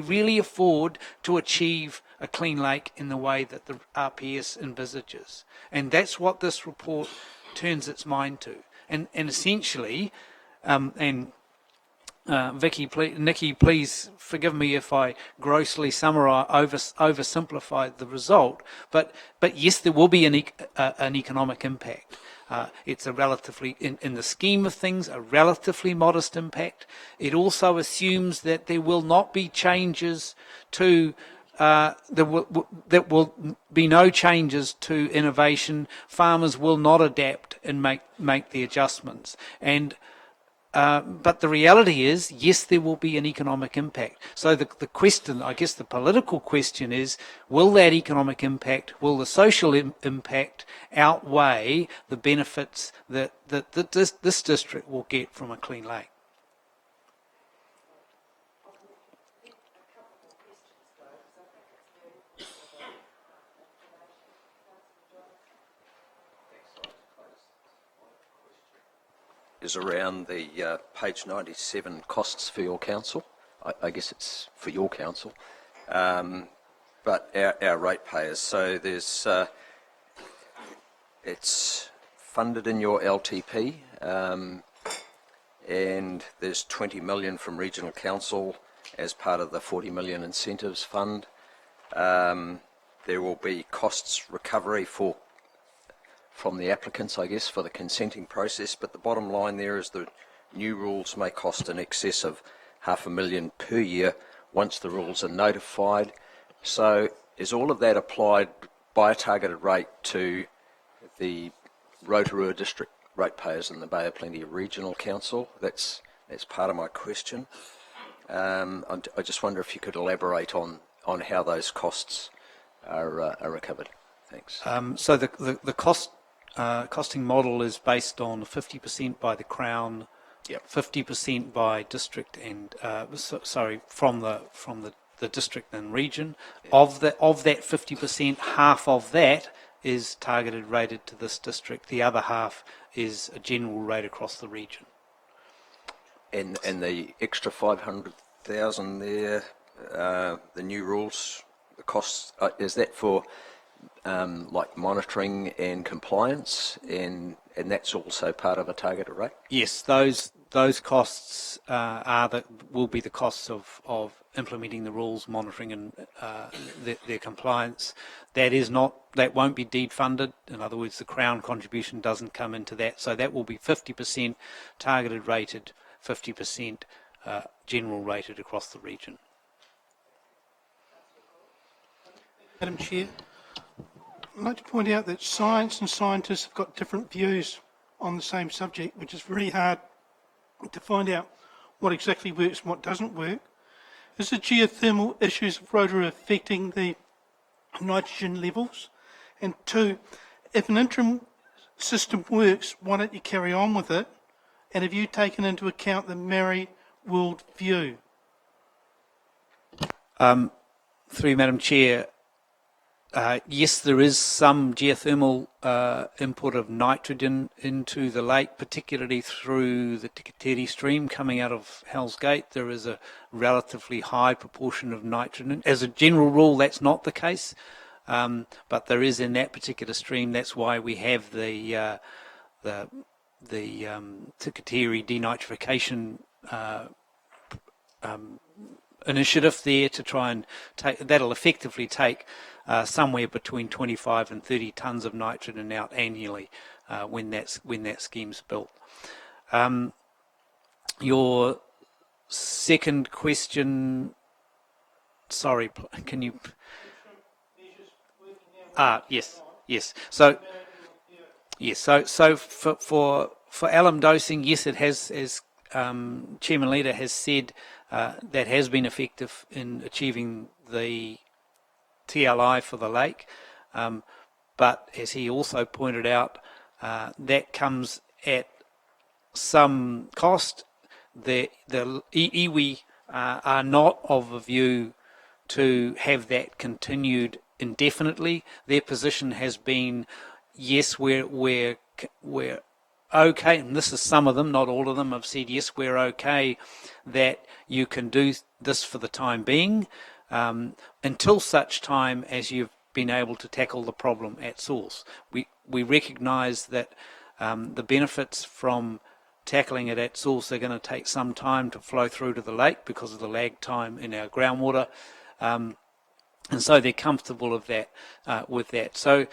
really afford to achieve a clean lake in the way that the RPS envisages? And that's what this report turns its mind to. And essentially, Nikki, please forgive me if I grossly oversimplified the result. But yes, there will be an economic impact. It's a relatively, in the scheme of things, a relatively modest impact. It also assumes that there will not be changes to. There will be no changes to innovation. Farmers will not adapt and make the adjustments. But the reality is, yes, there will be an economic impact. So the question, I guess the political question is, will that economic impact, will the social impact outweigh the benefits that this district will get from a clean lake? Is around the page 97 costs for your council. I guess it's for your council, but our ratepayers. So there's it's funded in your LTP, and there's 20 million from regional council as part of the 40 million incentives fund. There will be costs recovery from the applicants, I guess, for the consenting process, but the bottom line there is the new rules may cost in excess of $500,000 per year once the rules are notified. So is all of that applied by a targeted rate to the Rotorua district ratepayers and the Bay of Plenty Regional Council? That's part of my question. I just wonder if you could elaborate on how those costs are recovered. Thanks. So the costing model is based on 50% by the Crown, 50% by district and from the district and region. Yep. Of that 50%, half of that is targeted rated to this district. The other half is a general rate across the region. And the extra 500,000 there, the new rules, the costs, is that for like monitoring and compliance, and that's also part of a targeted rate? Yes, those costs will be the costs of implementing the rules, monitoring and their compliance. That won't be deed funded. In other words, the Crown contribution doesn't come into that. So that will be 50% targeted rated, 50% general rated across the region. Madam Chair, I'd like to point out that science and scientists have got different views on the same subject, which is very hard to find out what exactly works and what doesn't work. Is the geothermal issues of Rotorua affecting the nitrogen levels? And two, if an interim system works, why don't you carry on with it? And have you taken into account the Maori world view? Through you, Madam Chair, yes, there is some geothermal input of nitrogen into the lake, particularly through the Tikateri stream coming out of Hell's Gate. There is a relatively high proportion of nitrogen. As a general rule, that's not the case, but there is in that particular stream. That's why we have the Tikateri denitrification initiative there to try and take. That'll effectively take somewhere between 25 and 30 tonnes of nitrogen out annually when that scheme's built. Your second question, sorry, can you? Yes. So for alum dosing, yes, it has, as Chairman Leader has said, that has been effective in achieving the TLI for the lake, but as he also pointed out, that comes at some cost. The iwi are not of a view to have that continued indefinitely. Their position has been, yes, we're okay, and this is some of them, not all of them, have said, yes, we're okay that you can do this for the time being, until such time as you've been able to tackle the problem at source. We recognise that the benefits from tackling it at source are going to take some time to flow through to the lake because of the lag time in our groundwater, and so they're comfortable with that. So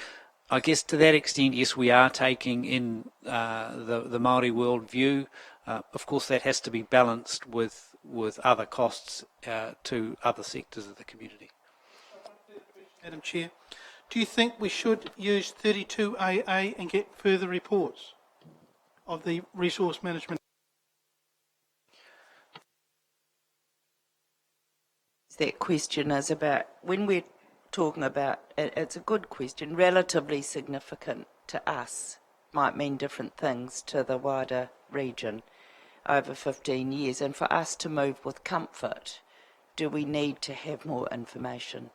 I guess to that extent, yes, we are taking in the Māori world view. Of course, that has to be balanced with other costs to other sectors of the community. Madam Chair, do you think we should use 32AA and get further reports of the resource management? That question is about, when we're talking about, it's a good question, relatively significant to us, might mean different things to the wider region over 15 years. And for us to move with comfort, do we need to have more information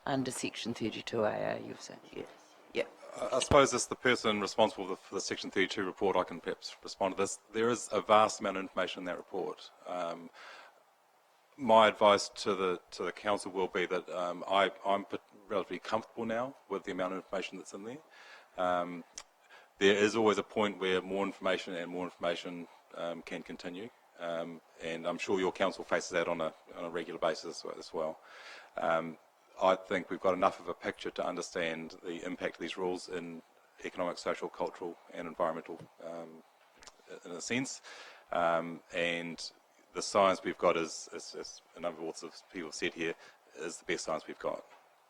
under Section 32AA, you've said? Yes. Yeah. I suppose as the person responsible for the Section 32 report, I can perhaps respond to this. There is a vast amount of information in that report. My advice to the council will be that I'm relatively comfortable now with the amount of information that's in there. There is always a point where more information can continue, and I'm sure your council faces that on a regular basis as well. I think we've got enough of a picture to understand the impact of these rules in economic, social, cultural and environmental, in a sense, and the science we've got is a number of people have said here, is the best science we've got.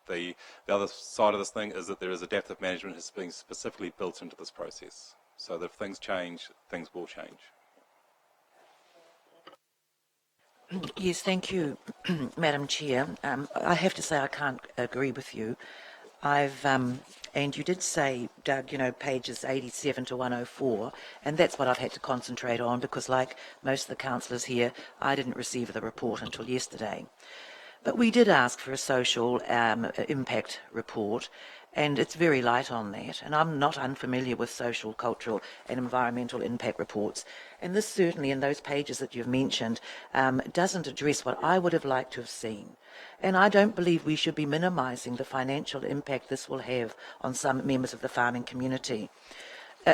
The other side of this thing is that there is adaptive management that's being specifically built into this process. So that if things change, things will change. Yes, thank you, Madam Chair. I have to say I can't agree with you. And you did say, Doug, pages 87 to 104, and that's what I've had to concentrate on because, like most of the councillors here, I didn't receive the report until yesterday. But we did ask for a social impact report, and it's very light on that. And I'm not unfamiliar with social, cultural and environmental impact reports. And this certainly, in those pages that you've mentioned, doesn't address what I would have liked to have seen. And I don't believe we should be minimising the financial impact this will have on some members of the farming community.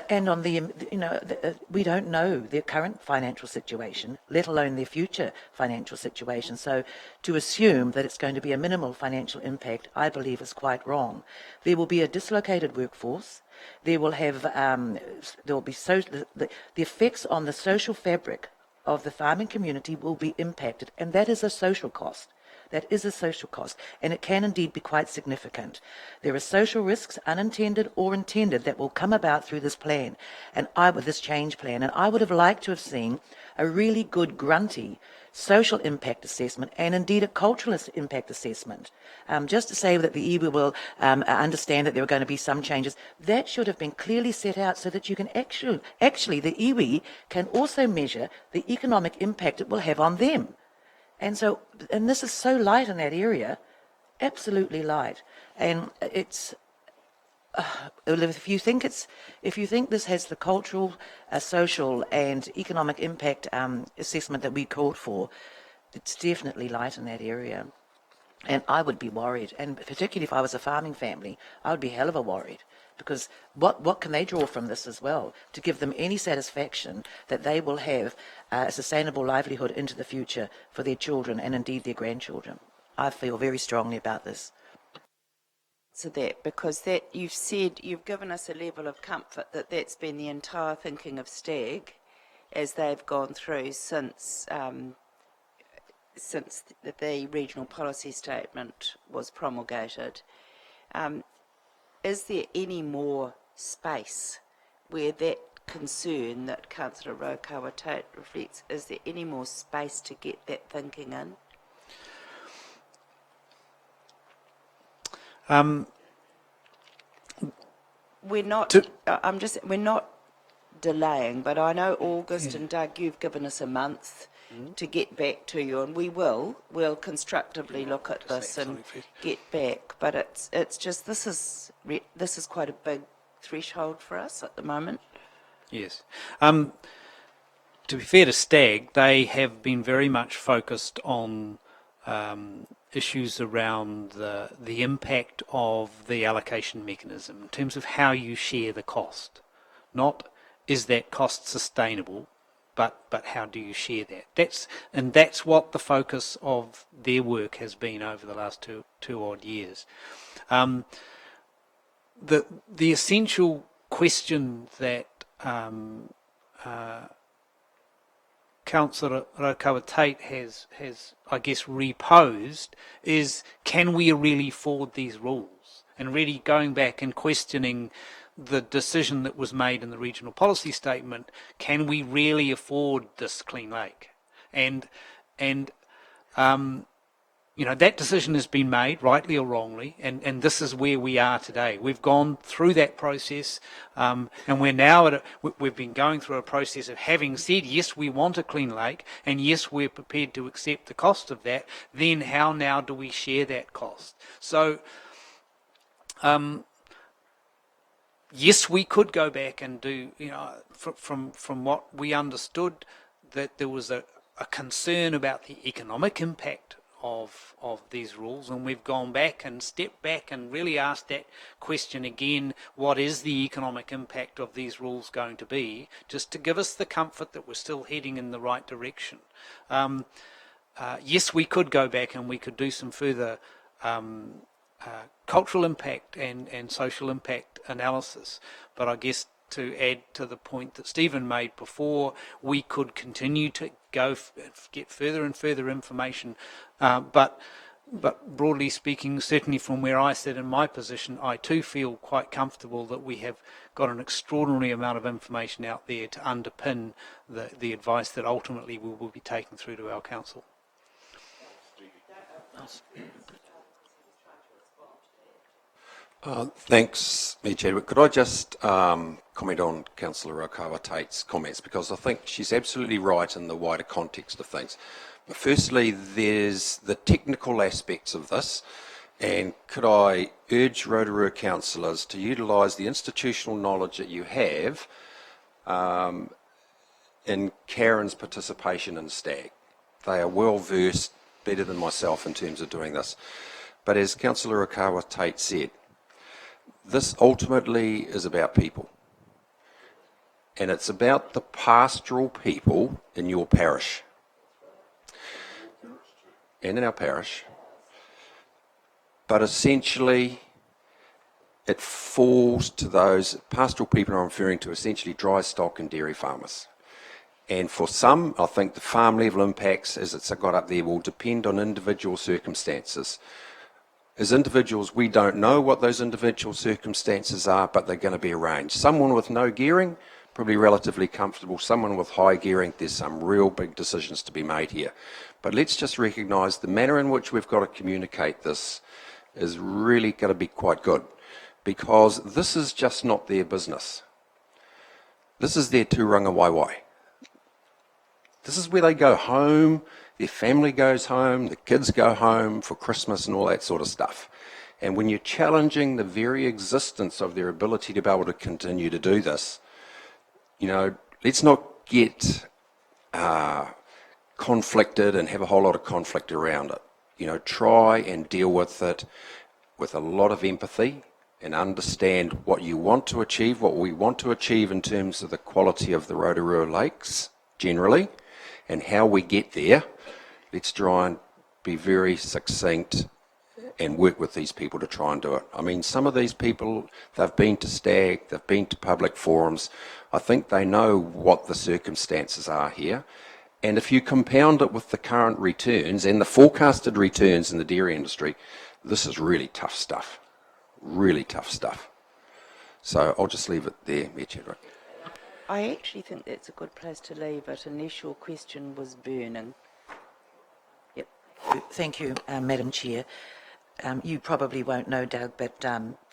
And on we don't know their current financial situation, let alone their future financial situation. So to assume that it's going to be a minimal financial impact, I believe is quite wrong. There will be a dislocated workforce. There will have, there will be the effects on the social fabric of the farming community will be impacted, and that is a social cost. That is a social cost, and it can indeed be quite significant. There are social risks, unintended or intended, that will come about through this plan, with this change plan, and I would have liked to have seen a really good grunty social impact assessment and indeed a cultural impact assessment. Just to say that the iwi will understand that there are going to be some changes, that should have been clearly set out so that you can actually the iwi can also measure the economic impact it will have on them. And this is so light in that area, absolutely light. And it's, if you think this has the cultural, social, and economic impact assessment that we called for, it's definitely light in that area. And I would be worried, and particularly if I was a farming family, I would be hell of a worried, because what can they draw from this as well to give them any satisfaction that they will have a sustainable livelihood into the future for their children and indeed their grandchildren? I feel very strongly about this. To that, because that you've given us a level of comfort that that's been the entire thinking of STAG as they've gone through since the regional policy statement was promulgated. Is there any more space where that concern that Councillor Rotorua Tate reflects, is there any more space to get that thinking in? We're not delaying, but I know August and Doug, you've given us a month to get back to you, and we'll constructively look at this and get back. But it's just this is quite a big threshold for us at the moment. Yes. To be fair to STAG, they have been very much focused on issues around the impact of the allocation mechanism in terms of how you share the cost. Not is that cost sustainable, but how do you share that? That's what the focus of their work has been over the last two odd years. The essential question that Councillor Rotorua Tate has, I guess, reposed is, can we really afford these rules? And really going back and questioning the decision that was made in the regional policy statement, can we really afford this clean lake? And that decision has been made, rightly or wrongly, and this is where we are today. We've gone through that process, and we're now we've been going through a process of having said, yes, we want a clean lake, and yes, we're prepared to accept the cost of that. Then how now do we share that cost? So, yes, we could go back and do, from what we understood, that there was a concern about the economic impact of these rules, and we've gone back and stepped back and really asked that question again, what is the economic impact of these rules going to be, just to give us the comfort that we're still heading in the right direction. Yes, we could go back and we could do some further cultural impact and social impact analysis, but I guess to add to the point that Stephen made before, we could continue to get further and further information, but broadly speaking, certainly from where I sit in my position, I too feel quite comfortable that we have got an extraordinary amount of information out there to underpin the advice that ultimately we will be taking through to our council. Thanks, Mayor Chadwick. Could I just comment on Councillor Rotorua Tate's comments, because I think she's absolutely right in the wider context of things. But firstly, there's the technical aspects of this, and could I urge Rotorua councillors to utilise the institutional knowledge that you have in Karen's participation in STAG. They are well versed, better than myself in terms of doing this. But as Councillor Rotorua Tate said, this ultimately is about people. And it's about the pastoral people in your parish. And in our parish. But essentially, it falls to those pastoral people I'm referring to, essentially dry stock and dairy farmers. And for some, I think the farm level impacts, as it's got up there, will depend on individual circumstances. As individuals, we don't know what those individual circumstances are, but they're going to be arranged. Someone with no gearing, probably relatively comfortable. Someone with high gearing, there's some real big decisions to be made here. But let's just recognise the manner in which we've got to communicate this is really going to be quite good, because this is just not their business. This is their tūranga waiwai. This is where they go home, their family goes home, the kids go home for Christmas and all that sort of stuff. And when you're challenging the very existence of their ability to be able to continue to do this, you know, let's not get conflicted and have a whole lot of conflict around it. You know, try and deal with it with a lot of empathy and understand what you want to achieve, what we want to achieve in terms of the quality of the Rotorua lakes generally, and how we get there. Let's try and be very succinct and work with these people to try and do it. I mean, some of these people, they've been to STAG, they've been to public forums. I think they know what the circumstances are here. And if you compound it with the current returns and the forecasted returns in the dairy industry, this is really tough stuff. Really tough stuff. So I'll just leave it there, Mayor Chadwick. I actually think that's a good place to leave it, unless your question was burning. Yep. Thank you, Madam Chair. You probably won't know, Doug, but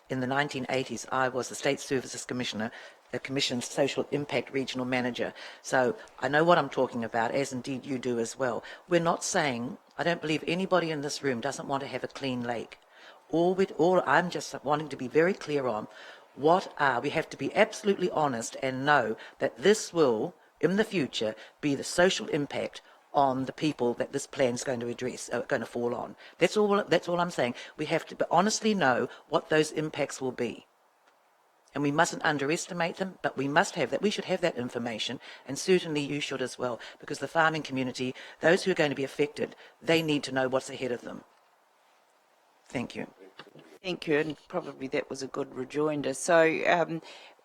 in the 1980s, I was the State Services Commissioner, the Commission's Social Impact Regional Manager. So I know what I'm talking about, as indeed you do as well. We're not saying, I don't believe anybody in this room doesn't want to have a clean lake. All I'm just wanting to be very clear on we have to be absolutely honest and know that this will, in the future, be the social impact on the people that this plan's going to address, going to fall on. That's all I'm saying. We have to honestly know what those impacts will be. And we mustn't underestimate them, but we must have that. We should have that information, and certainly you should as well, because the farming community, those who are going to be affected, they need to know what's ahead of them. Thank you. Thank you, and probably that was a good rejoinder. So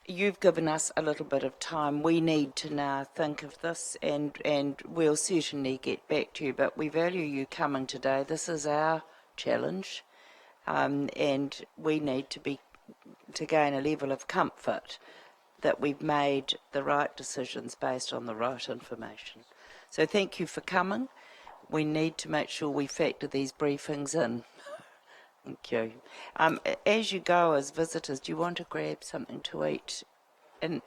you've given us a little bit of time. We need to now think of this, and we'll certainly get back to you, but we value you coming today. This is our challenge, and we need to gain a level of comfort that we've made the right decisions based on the right information. So thank you for coming. We need to make sure we factor these briefings in. Thank you. As you go as visitors, do you want to grab something to eat? And